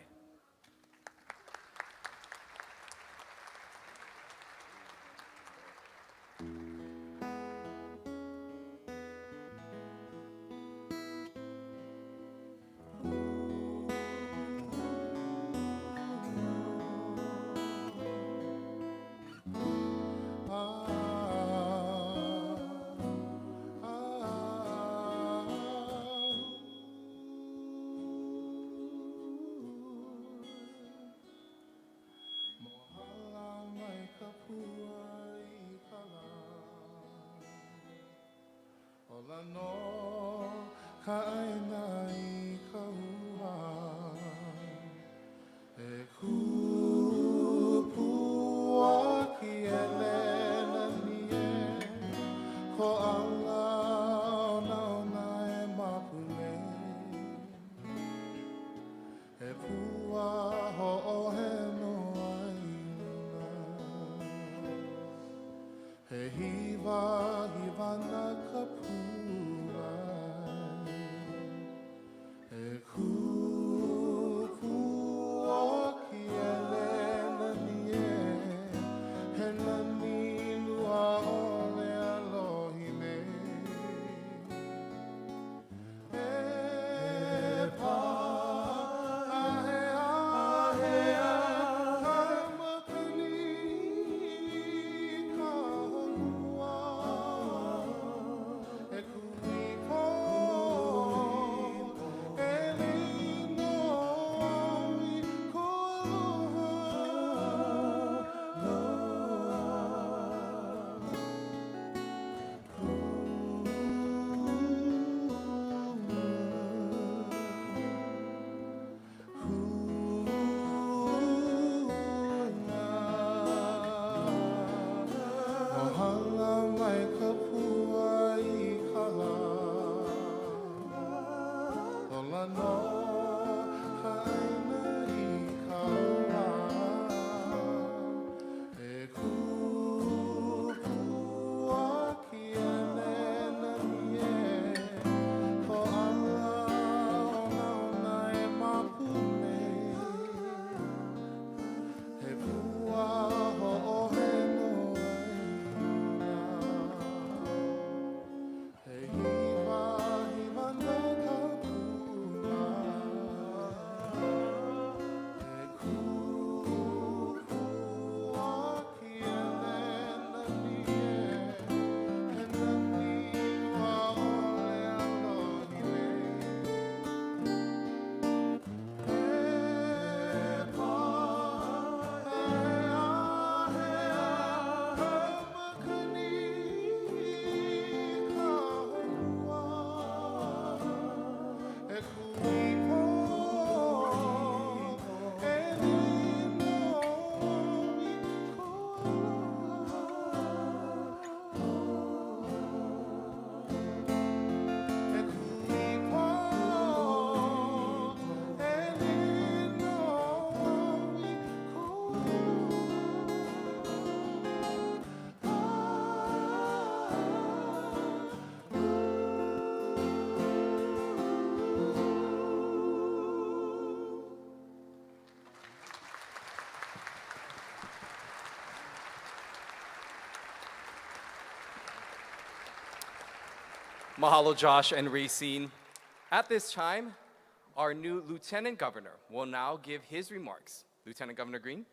Speaker 15: Who
Speaker 12: Mahalo, Josh and Racine. At this time, our new Lieutenant Governor will now give his remarks. Lieutenant Governor Greene.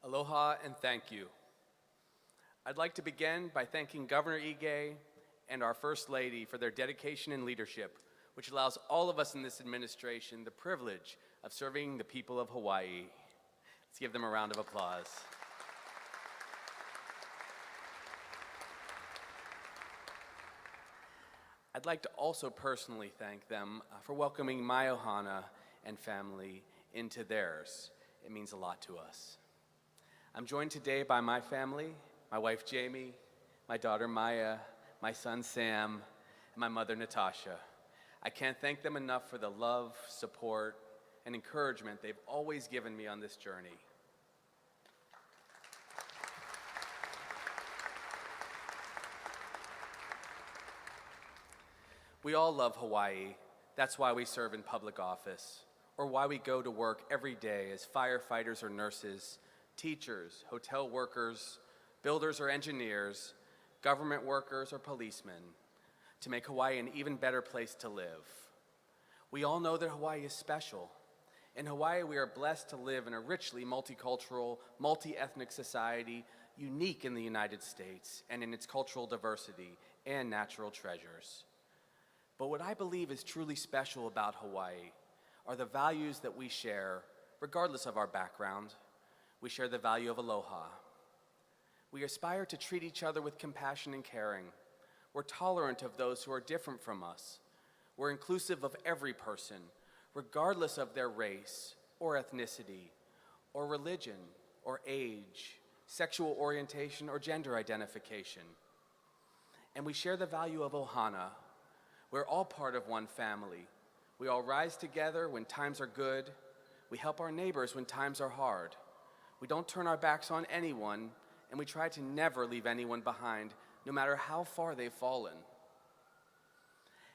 Speaker 12: Aloha and thank you. I'd like to begin by thanking Governor Ige and our First Lady for their dedication and leadership, which allows all of us in this administration the privilege of serving the people of Hawaii. Let's give them a round of applause. I'd like to also personally thank them for welcoming my ohana and family into theirs. It means a lot to us. I'm joined today by my family, my wife Jamie, my daughter Maya, my son Sam, and my mother Natasha. I can't thank them enough for the love, support, and encouragement they've always given me on this journey. We all love Hawaii. That's why we serve in public office, or why we go to work every day as firefighters or nurses, teachers, hotel workers, builders or engineers, government workers or policemen, to make Hawaii an even better place to live. We all know that Hawaii is special. In Hawaii, we are blessed to live in a richly multicultural, multi-ethnic society, unique in the United States and in its cultural diversity and natural treasures. But what I believe is truly special about Hawaii are the values that we share, regardless of our background. We share the value of aloha. We aspire to treat each other with compassion and caring. We're tolerant of those who are different from us. We're inclusive of every person, regardless of their race or ethnicity, or religion, or age, sexual orientation, or gender identification. And we share the value of ohana. We're all part of one family. We all rise together when times are good. We help our neighbors when times are hard. We don't turn our backs on anyone, and we try to never leave anyone behind, no matter how far they've fallen.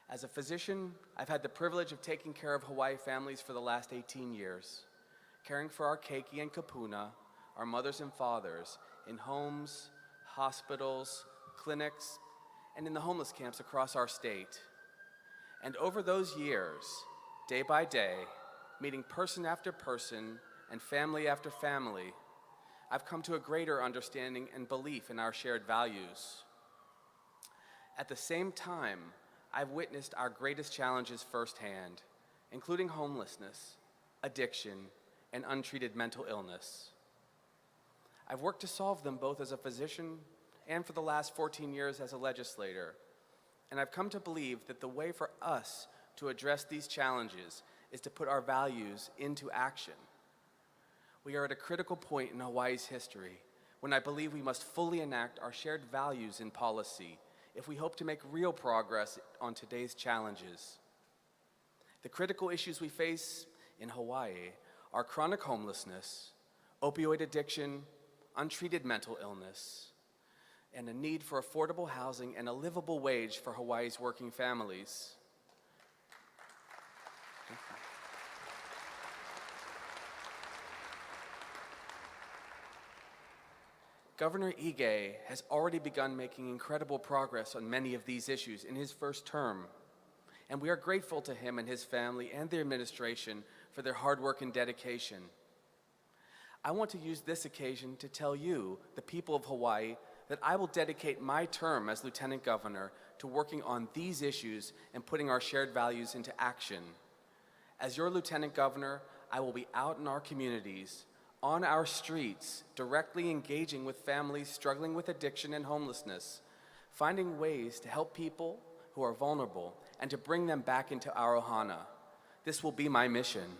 Speaker 12: As a physician, I've had the privilege of taking care of Hawaii families for the last 18 years, caring for our keiki and kapuna, our mothers and fathers, in homes, hospitals, clinics, and in the homeless camps across our state. And over those years, day by day, meeting person after person and family after family, I've come to a greater understanding and belief in our shared values. At the same time, I've witnessed our greatest challenges firsthand, including homelessness, addiction, and untreated mental illness. I've worked to solve them both as a physician and for the last 14 years as a legislator. And I've come to believe that the way for us to address these challenges is to put our values into action. We are at a critical point in Hawaii's history when I believe we must fully enact our shared values in policy if we hope to make real progress on today's challenges. The critical issues we face in Hawaii are chronic homelessness, opioid addiction, untreated mental illness, and a need for affordable housing and a livable wage for Hawaii's working families. Governor Ige has already begun making incredible progress on many of these issues in his first term, and we are grateful to him and his family and the administration for their hard work and dedication. I want to use this occasion to tell you, the people of Hawaii, that I will dedicate my term as Lieutenant Governor to working on these issues and putting our shared values into action. As your Lieutenant Governor, I will be out in our communities, on our streets, directly engaging with families struggling with addiction and homelessness, finding ways to help people who are vulnerable and to bring them back into our ohana. This will be my mission.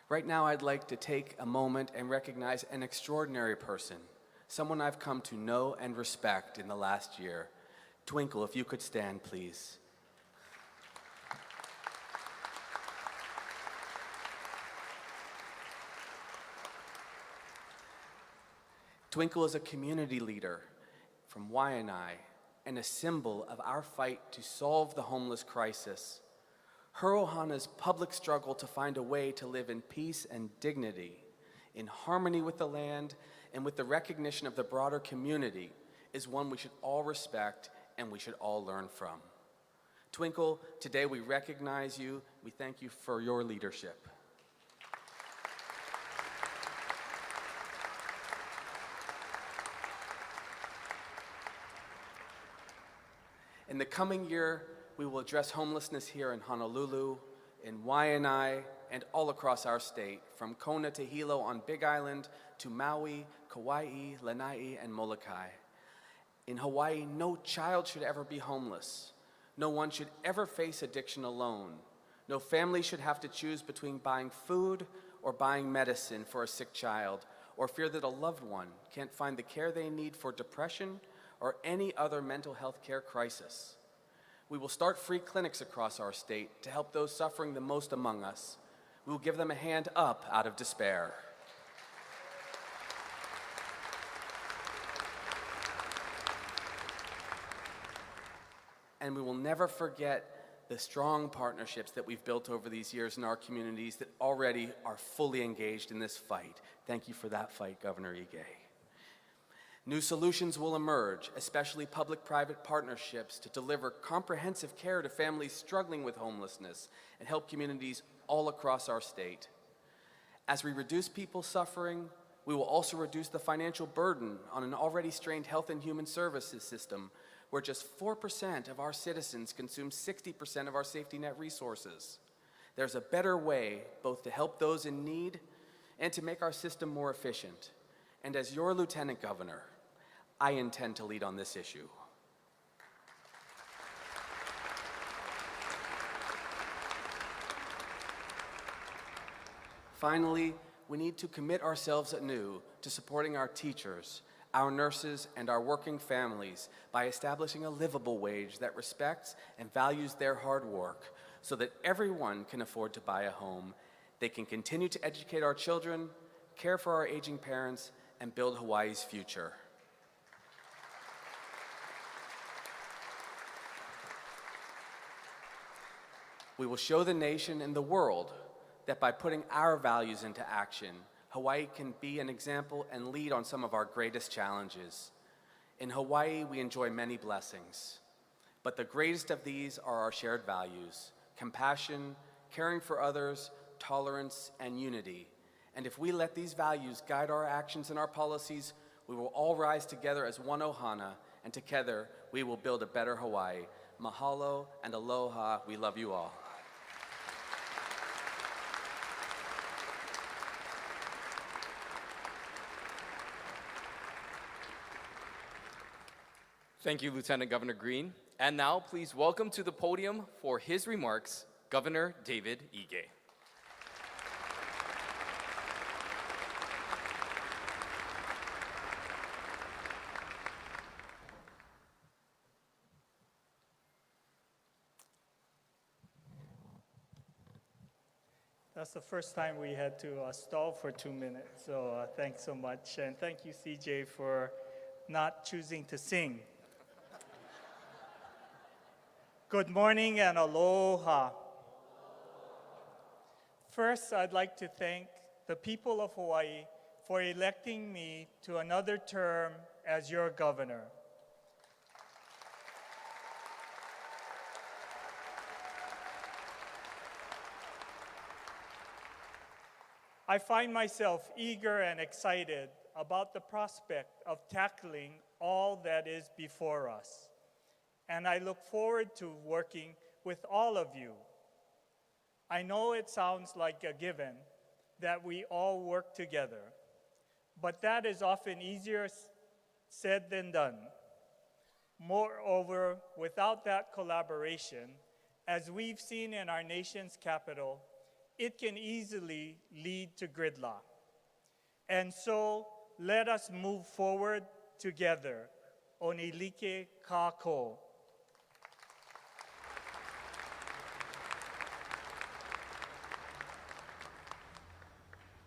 Speaker 12: Right now, I'd like to take a moment and recognize an extraordinary person, someone I've come to know and respect in the last year. Twinkle, if you could stand, please. Twinkle is a community leader
Speaker 19: from Waianae and a symbol of our fight to solve the homeless crisis. Her ohana's public struggle to find a way to live in peace and dignity, in harmony with the land and with the recognition of the broader community, is one we should all respect and we should all learn from. Twinkle, today we recognize you. We thank you for your leadership. In the coming year, we will address homelessness here in Honolulu, in Waianae, and all across our state, from Kona to Hilo on Big Island to Maui, Kauai, Lanai, and Molokai. In Hawaii, no child should ever be homeless. No one should ever face addiction alone. No family should have to choose between buying food or buying medicine for a sick child, or fear that a loved one can't find the care they need for depression or any other mental health care crisis. We will start free clinics across our state to help those suffering the most among us. We will give them a hand up out of despair. And we will never forget the strong partnerships that we've built over these years in our communities that already are fully engaged in this fight. Thank you for that fight, Governor Ige. New solutions will emerge, especially public-private partnerships to deliver comprehensive care to families struggling with homelessness and help communities all across our state. As we reduce people's suffering, we will also reduce the financial burden on an already strained health and human services system, where just 4% of our citizens consume 60% of our safety net resources. There's a better way both to help those in need and to make our system more efficient. And as your Lieutenant Governor, I intend to lead on this issue. Finally, we need to commit ourselves anew to supporting our teachers, our nurses, and our working families by establishing a livable wage that respects and values their hard work so that everyone can afford to buy a home. They can continue to educate our children, care for our aging parents, and build Hawaii's future. We will show the nation and the world that by putting our values into action, Hawaii can be an example and lead on some of our greatest challenges. In Hawaii, we enjoy many blessings, but the greatest of these are our shared values: compassion, caring for others, tolerance, and unity. And if we let these values guide our actions and our policies, we will all rise together as one ohana, and together we will build a better Hawaii. Mahalo and aloha. We love you all.
Speaker 12: Thank you, Lieutenant Governor Greene. And now, please welcome to the podium for his remarks, Governor David Ige.
Speaker 18: That's the first time we had to stall for 2 minutes, so thanks so much. And thank you, CJ, for not choosing to sing. Good morning and aloha. First, I'd like to thank the people of Hawaii for electing me to another term as your governor. I find myself eager and excited about the prospect of tackling all that is before us. And I look forward to working with all of you. I know it sounds like a given that we all work together, but that is often easier said than done. Moreover, without that collaboration, as we've seen in our nation's capital, it can easily lead to gridlock. And so, let us move forward together. Onilike kako.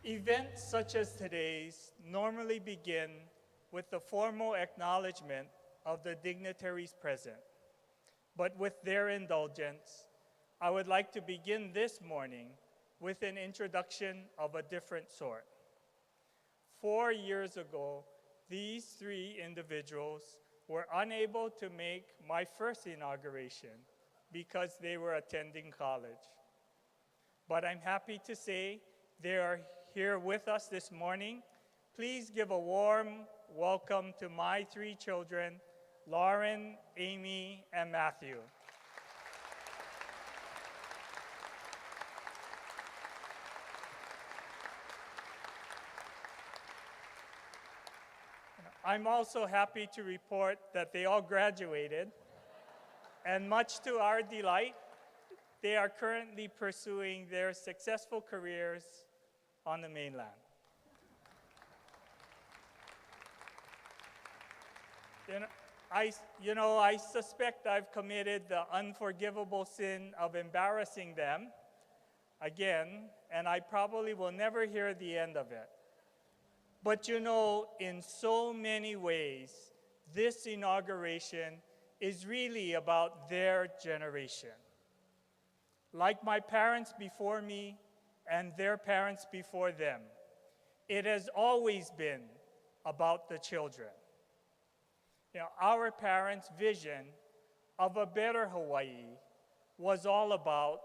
Speaker 18: Events such as today's normally begin with the formal acknowledgement of the dignitaries present. But with their indulgence, I would like to begin this morning with an introduction of a different sort. 4 years ago, these three individuals were unable to make my first inauguration because they were attending college. But I'm happy to say they are here with us this morning. Please give a warm welcome to my three children, Lauren, Amy, and Matthew. I'm also happy to report that they all graduated, and much to our delight, they are currently pursuing their successful careers on the mainland. I suspect I've committed the unforgivable sin of embarrassing them again, and I probably will never hear the end of it. But in so many ways, this inauguration is really about their generation. Like my parents before me and their parents before them, it has always been about the children. Our parents' vision of a better Hawaii was all about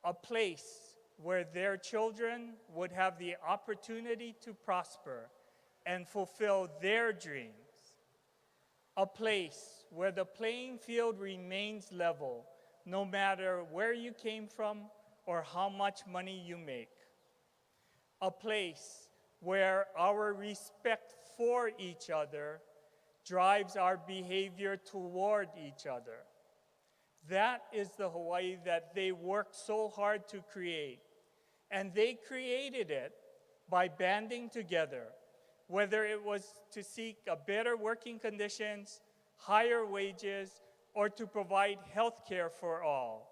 Speaker 18: a place where their children would have the opportunity to prosper and fulfill their dreams. A place where the playing field remains level no matter where you came from or how much money you make. A place where our respect for each other drives our behavior toward each other. That is the Hawaii that they worked so hard to create. And they created it by banding together, whether it was to seek a better working conditions, higher wages, or to provide health care for all.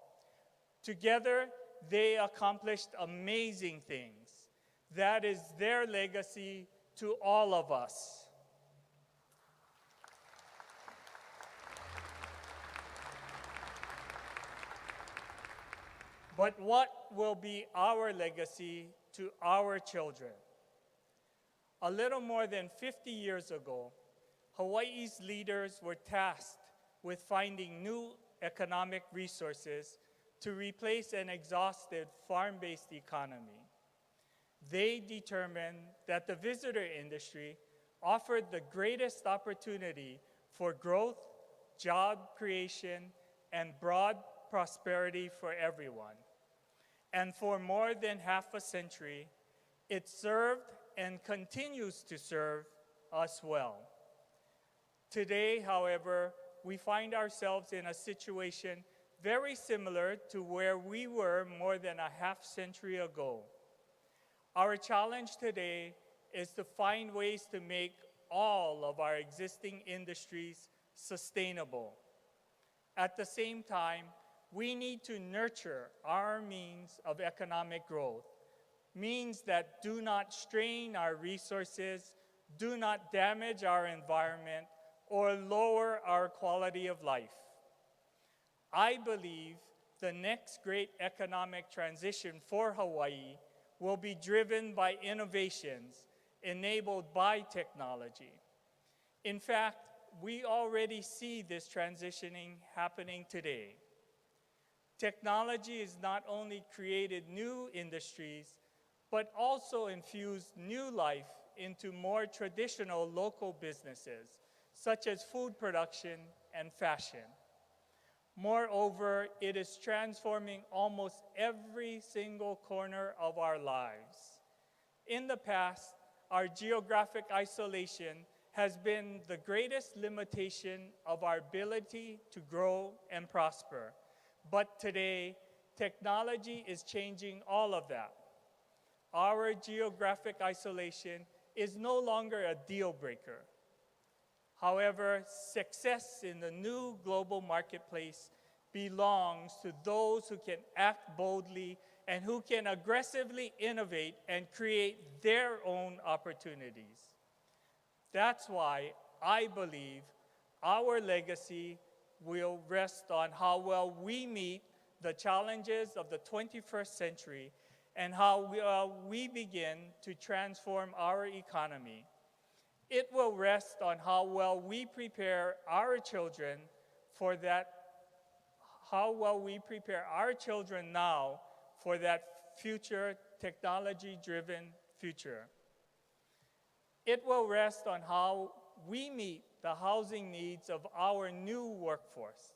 Speaker 18: Together, they accomplished amazing things. That is their legacy to all of us. But what will be our legacy to our children? A little more than 50 years ago, Hawaii's leaders were tasked with finding new economic resources to replace an exhausted farm-based economy. They determined that the visitor industry offered the greatest opportunity for growth, job creation, and broad prosperity for everyone. And for more than half a century, it served and continues to serve us well. Today, however, we find ourselves in a situation very similar to where we were more than a half century ago. Our challenge today is to find ways to make all of our existing industries sustainable. At the same time, we need to nurture our means of economic growth, means that do not strain our resources, do not damage our environment, or lower our quality of life. I believe the next great economic transition for Hawaii will be driven by innovations enabled by technology. In fact, we already see this transitioning happening today. Technology has not only created new industries, but also infused new life into more traditional local businesses, such as food production and fashion. Moreover, it is transforming almost every single corner of our lives. In the past, our geographic isolation has been the greatest limitation of our ability to grow and prosper. But today, technology is changing all of that. Our geographic isolation is no longer a deal breaker. However, success in the new global marketplace belongs to those who can act boldly and who can aggressively innovate and create their own opportunities. That's why I believe our legacy will rest on how well we meet the challenges of the 21st century and how we begin to transform our economy. It will rest on how well we prepare our children for that, how well we prepare our children now for that future technology-driven future. It will rest on how we meet the housing needs of our new workforce.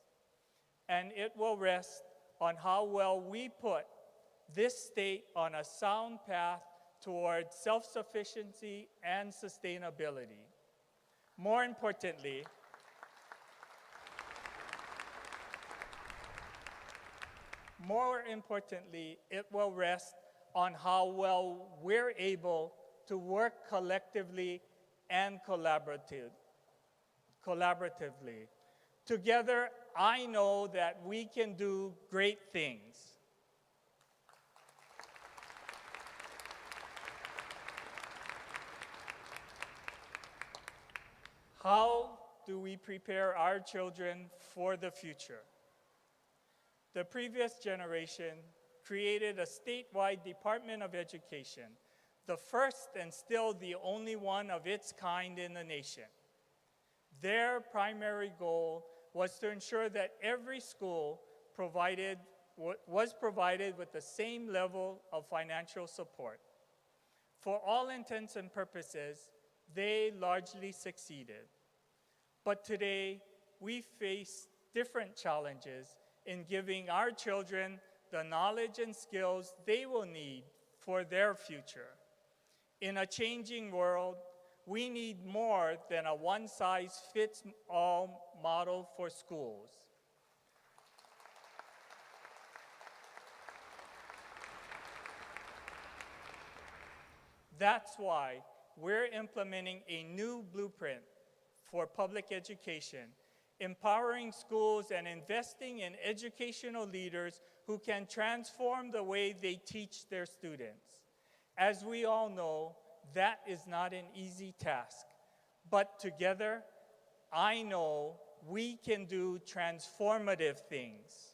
Speaker 18: And it will rest on how well we put this state on a sound path towards self-sufficiency and sustainability. More importantly, it will rest on how well we're able to work collectively and collaboratively. Together, I know that we can do great things. How do we prepare our children for the future? The previous generation created a statewide Department of Education, the first and still the only one of its kind in the nation. Their primary goal was to ensure that every school was provided with the same level of financial support. For all intents and purposes, they largely succeeded. But today, we face different challenges in giving our children the knowledge and skills they will need for their future. In a changing world, we need more than a one-size-fits-all model for schools. That's why we're implementing a new blueprint for public education, empowering schools and investing in educational leaders who can transform the way they teach their students. As we all know, that is not an easy task, but together, I know we can do transformative things.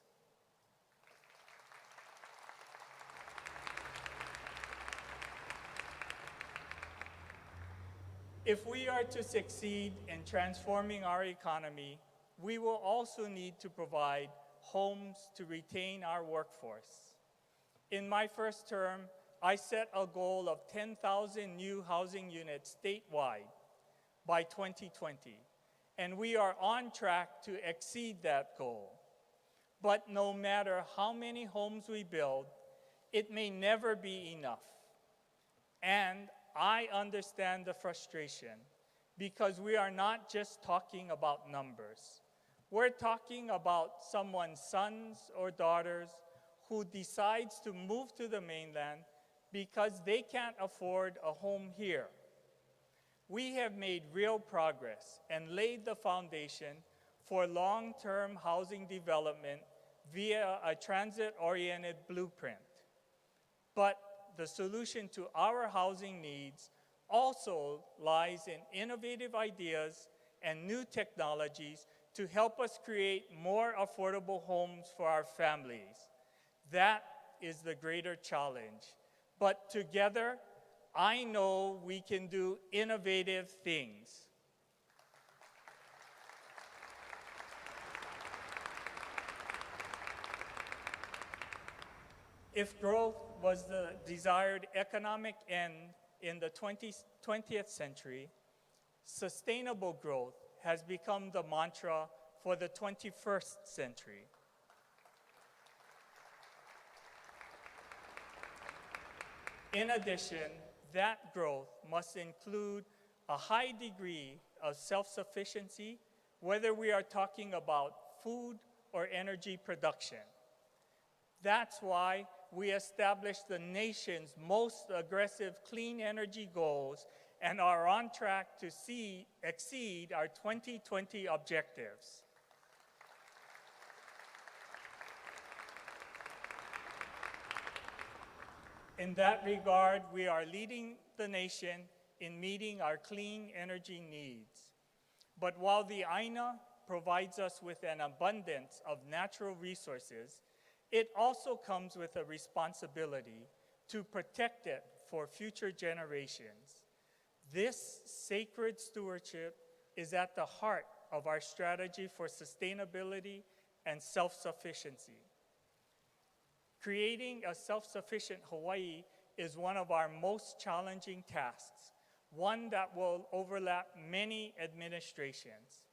Speaker 18: If we are to succeed in transforming our economy, we will also need to provide homes to retain our workforce. In my first term, I set a goal of 10,000 new housing units statewide by 2020, and we are on track to exceed that goal. But no matter how many homes we build, it may never be enough. And I understand the frustration because we are not just talking about numbers. We're talking about someone's sons or daughters who decides to move to the mainland because they can't afford a home here. We have made real progress and laid the foundation for long-term housing development via a transit-oriented blueprint. But the solution to our housing needs also lies in innovative ideas and new technologies to help us create more affordable homes for our families. That is the greater challenge. But together, I know we can do innovative things. If growth was the desired economic end in the 20th century, sustainable growth has become the mantra for the 21st century. In addition, that growth must include a high degree of self-sufficiency, whether we are talking about food or energy production. That's why we established the nation's most aggressive clean energy goals and are on track to exceed our 2020 objectives. In that regard, we are leading the nation in meeting our clean energy needs. But while the Aina provides us with an abundance of natural resources, it also comes with a responsibility to protect it for future generations. This sacred stewardship is at the heart of our strategy for sustainability and self-sufficiency. Creating a self-sufficient Hawaii is one of our most challenging tasks, one that will overlap many administrations.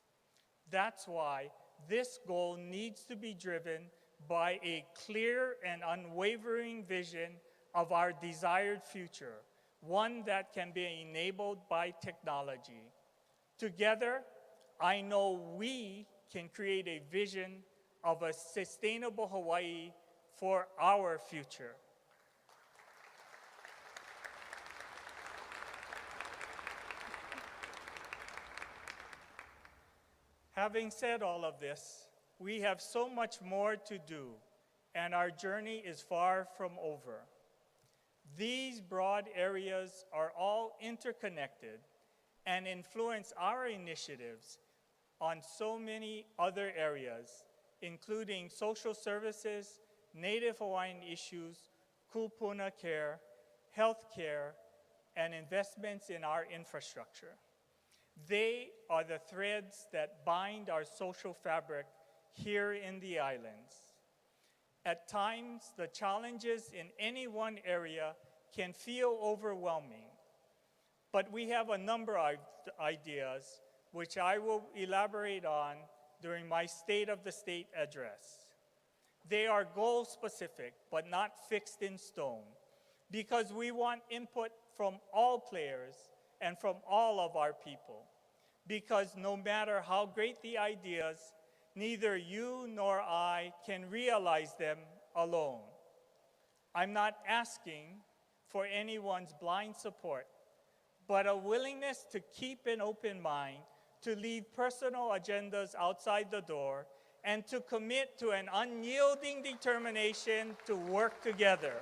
Speaker 18: That's why this goal needs to be driven by a clear and unwavering vision of our desired future, one that can be enabled by technology. Together, I know we can create a vision of a sustainable Hawaii for our future. Having said all of this, we have so much more to do, and our journey is far from over. These broad areas are all interconnected and influence our initiatives on so many other areas, including social services, Native Hawaiian issues, kupuna care, health care, and investments in our infrastructure. They are the threads that bind our social fabric here in the islands. At times, the challenges in any one area can feel overwhelming, but we have a number of ideas which I will elaborate on during my State of the State address. They are goal-specific, but not fixed in stone, because we want input from all players and from all of our people. Because no matter how great the ideas, neither you nor I can realize them alone. I'm not asking for anyone's blind support, but a willingness to keep an open mind, to leave personal agendas outside the door, and to commit to an unyielding determination to work together.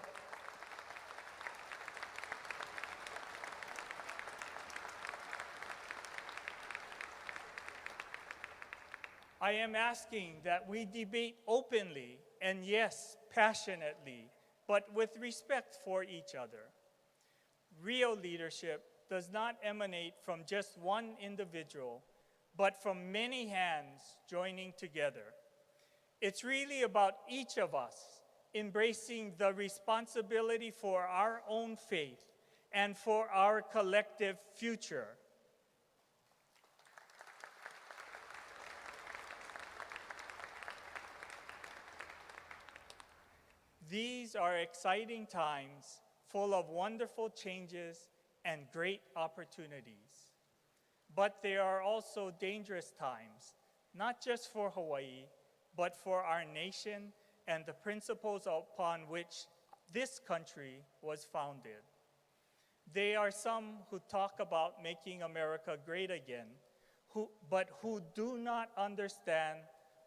Speaker 18: I am asking that we debate openly and, yes, passionately, but with respect for each other. Real leadership does not emanate from just one individual, but from many hands joining together. It's really about each of us embracing the responsibility for our own faith and for our collective future. These are exciting times full of wonderful changes and great opportunities. But they are also dangerous times, not just for Hawaii, but for our nation and the principles upon which this country was founded. They are some who talk about making America great again, but who do not understand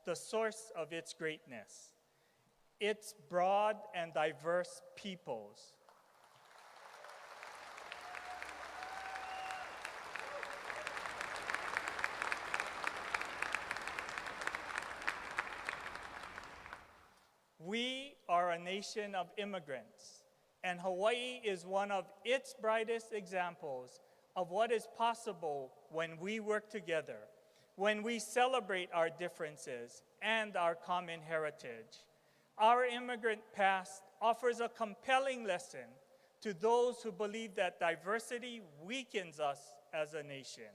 Speaker 18: the source of its greatness. Its broad and diverse peoples. We are a nation of immigrants, and Hawaii is one of its brightest examples of what is possible when we work together, when we celebrate our differences and our common heritage. Our immigrant past offers a compelling lesson to those who believe that diversity weakens us as a nation.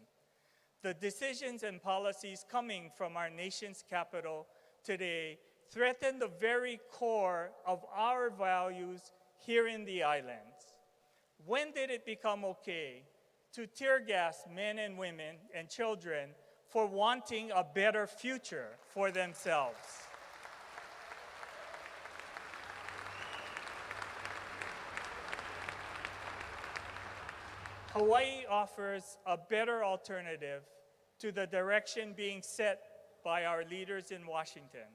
Speaker 18: The decisions and policies coming from our nation's capital today threaten the very core of our values here in the islands. When did it become okay to tear gas men and women and children for wanting a better future for themselves? Hawaii offers a better alternative to the direction being set by our leaders in Washington.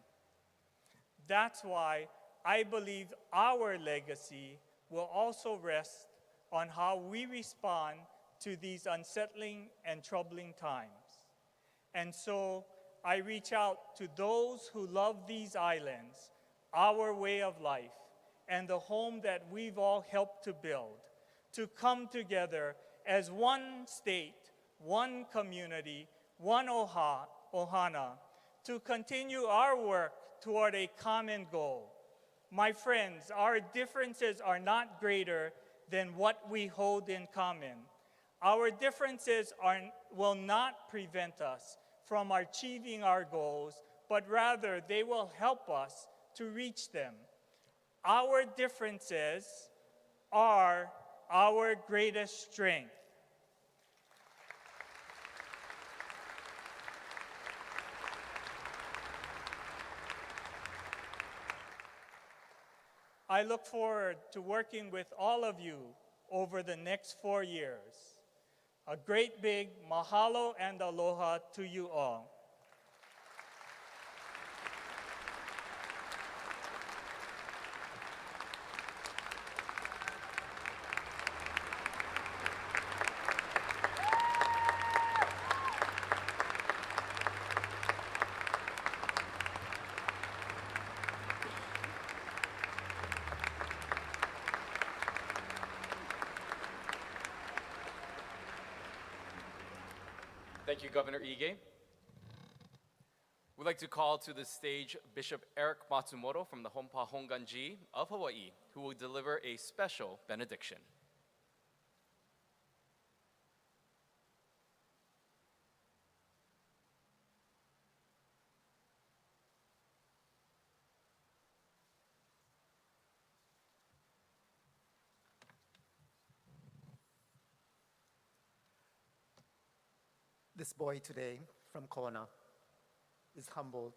Speaker 18: That's why I believe our legacy will also rest on how we respond to these unsettling and troubling times. And so I reach out to those who love these islands, our way of life, and the home that we've all helped to build, to come together as one state, one community, one ohana, to continue our work toward a common goal. My friends, our differences are not greater than what we hold in common. Our differences will not prevent us from achieving our goals, but rather they will help us to reach them. Our differences are our greatest strength. I look forward to working with all of you over the next 4 years. A great big mahalo and aloha to you all.
Speaker 12: Thank you, Governor Ige. We'd like to call to the stage Bishop Eric Matsumoto from the Honpa Honganji of Hawaii, who will deliver a special benediction.
Speaker 20: This boy today from Kona is humbled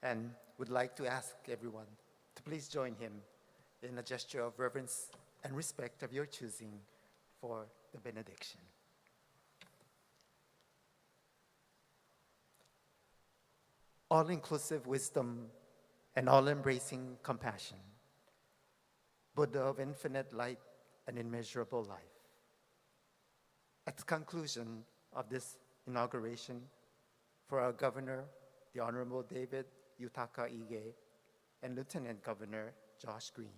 Speaker 20: and would like to ask everyone to please join him in a gesture of reverence and respect of your choosing for the benediction. All-inclusive wisdom and all-embracing compassion, Buddha of infinite light and immeasurable life. At the conclusion of this inauguration, for our Governor, the Honorable David Yutaka Ige, and Lieutenant Governor Josh Greene,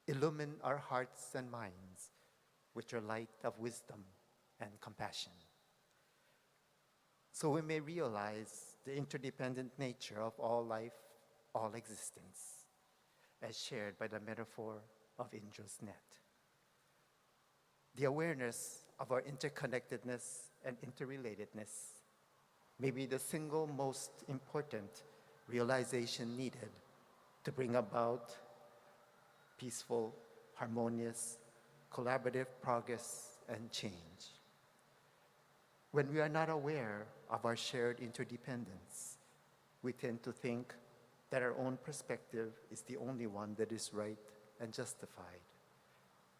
Speaker 20: illumine our hearts and minds with your light of wisdom and compassion, so we may realize the interdependent nature of all life, all existence, as shared by the metaphor of Indra's net. The awareness of our interconnectedness and interrelatedness may be the single most important realization needed to bring about peaceful, harmonious, collaborative progress and change. When we are not aware of our shared interdependence, we tend to think that our own perspective is the only one that is right and justified.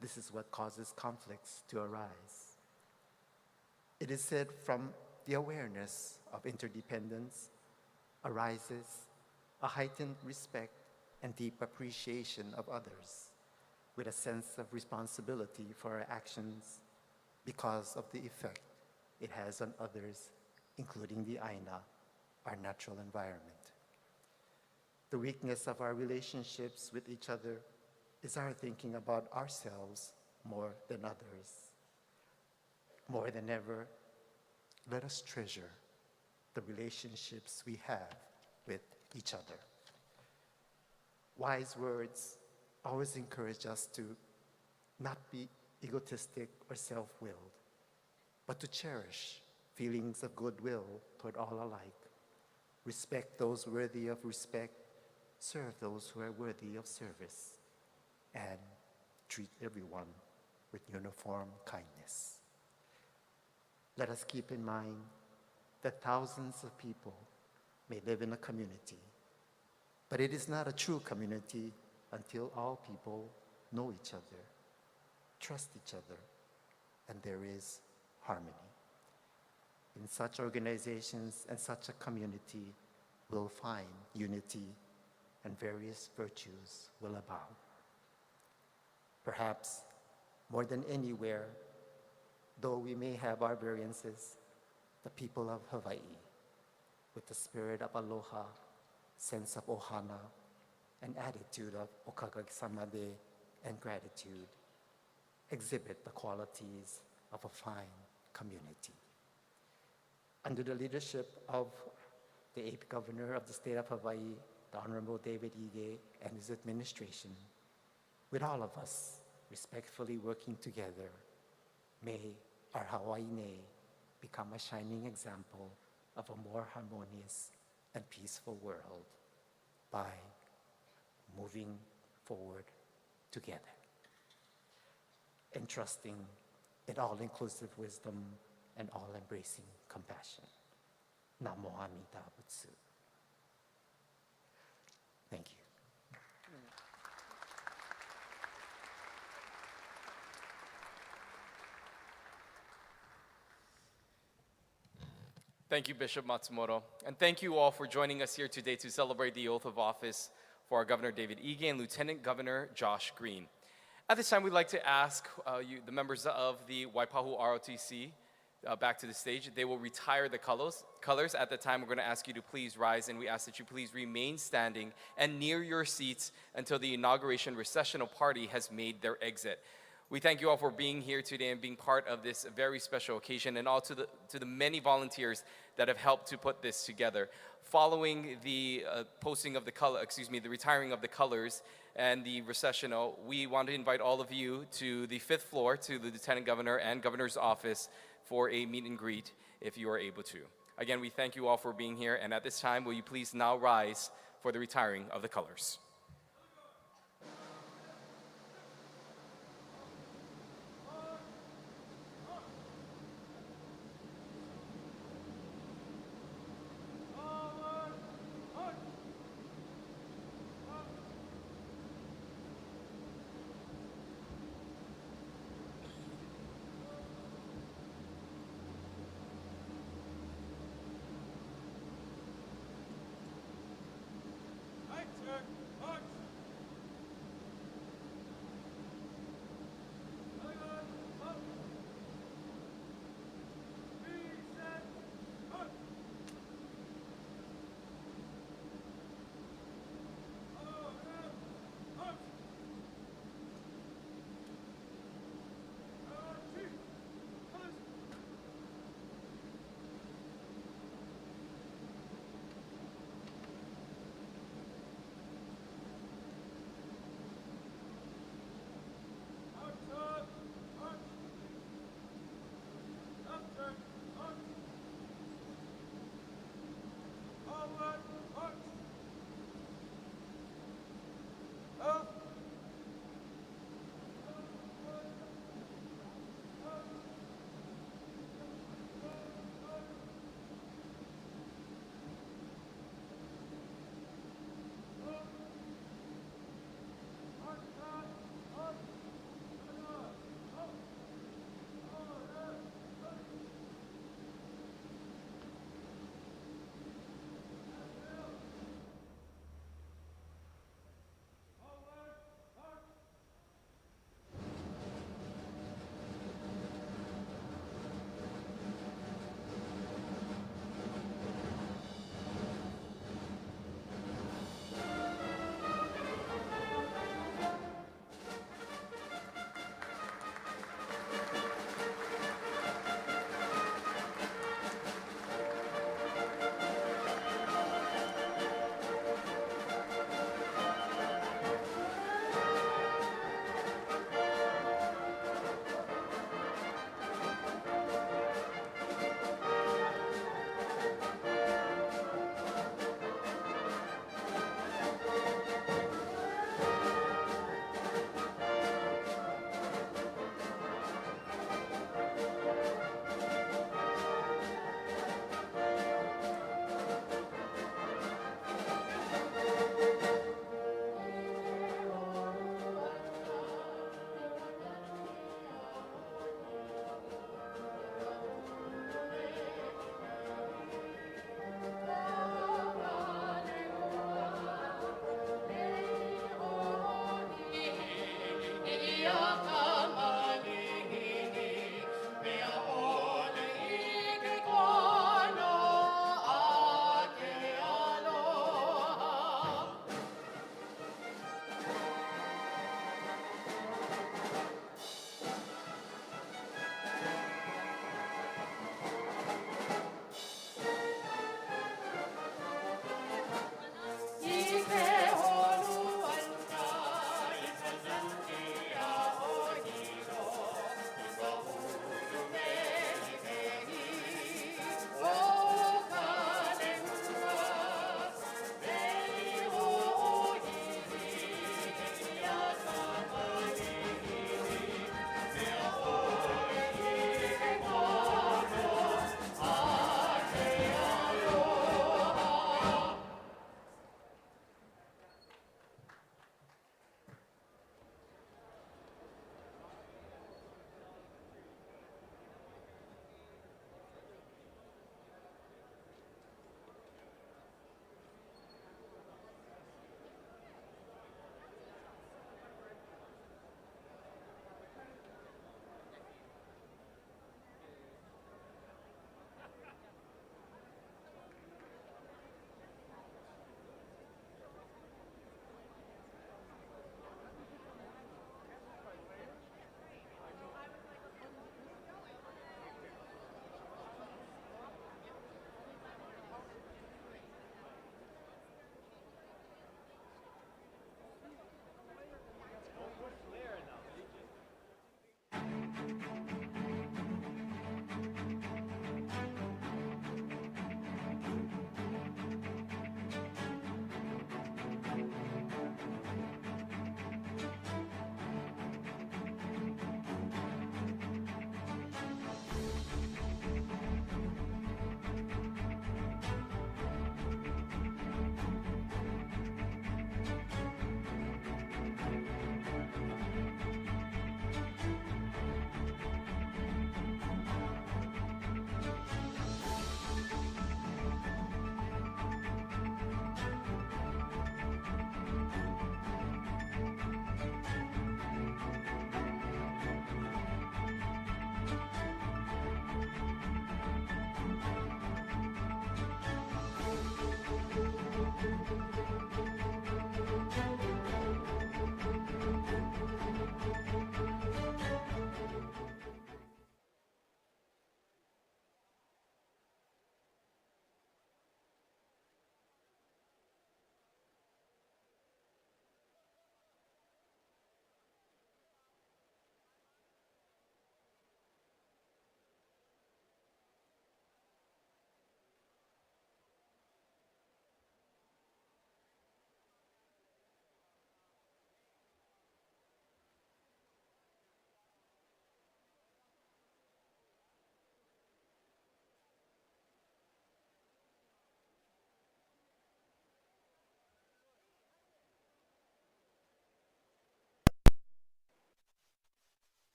Speaker 20: This is what causes conflicts to arise. It is said from the awareness of interdependence arises a heightened respect and deep appreciation of others, with a sense of responsibility for our actions because of the effect it has on others, including the Aina, our natural environment. The weakness of our relationships with each other is our thinking about ourselves more than others. More than ever, let us treasure the relationships we have with each other. Wise words always encourage us to not be egotistic or self-willed, but to cherish feelings of goodwill toward all alike, respect those worthy of respect, serve those who are worthy of service, and treat everyone with uniform kindness. Let us keep in mind that thousands of people may live in a community, but it is not a true community until all people know each other, trust each other, and there is harmony. In such organizations and such a community, we'll find unity and various virtues will abound. Perhaps more than anywhere, though we may have our variances, the people of Hawaii, with the spirit of aloha, sense of ohana, and attitude of okagasamade and gratitude, exhibit the qualities of a fine community. Under the leadership of the 8th Governor of the state of Hawaii, the Honorable David Ige, and his administration, with all of us respectfully working together, may our Hawaii Nei become a shining example of a more harmonious and peaceful world by moving forward together, entrusting in all-inclusive wisdom and all-embracing compassion. Namo Amida Butsu. Thank you.
Speaker 12: Thank you, Bishop Matsumoto. And thank you all for joining us here today to celebrate the oath of office for our Governor David Ige and Lieutenant Governor Josh Greene. At this time, we'd like to ask the members of the Waipahu ROTC back to the stage. They will retire the colors. At the time, we're going to ask you to please rise, and we ask that you please remain standing and near your seats until the inauguration recessional party has made their exit. We thank you all for being here today and being part of this very special occasion, and all to the many volunteers that have helped to put this together. Following the the retiring of the colors and the recessional, we want to invite all of you to the 5th floor to the Lieutenant Governor and Governor's office for a meet and greet if you are able to. Again, we thank you all for being here, and at this time, will you please now rise for the retiring of the colors.
Speaker 3: Forward, march!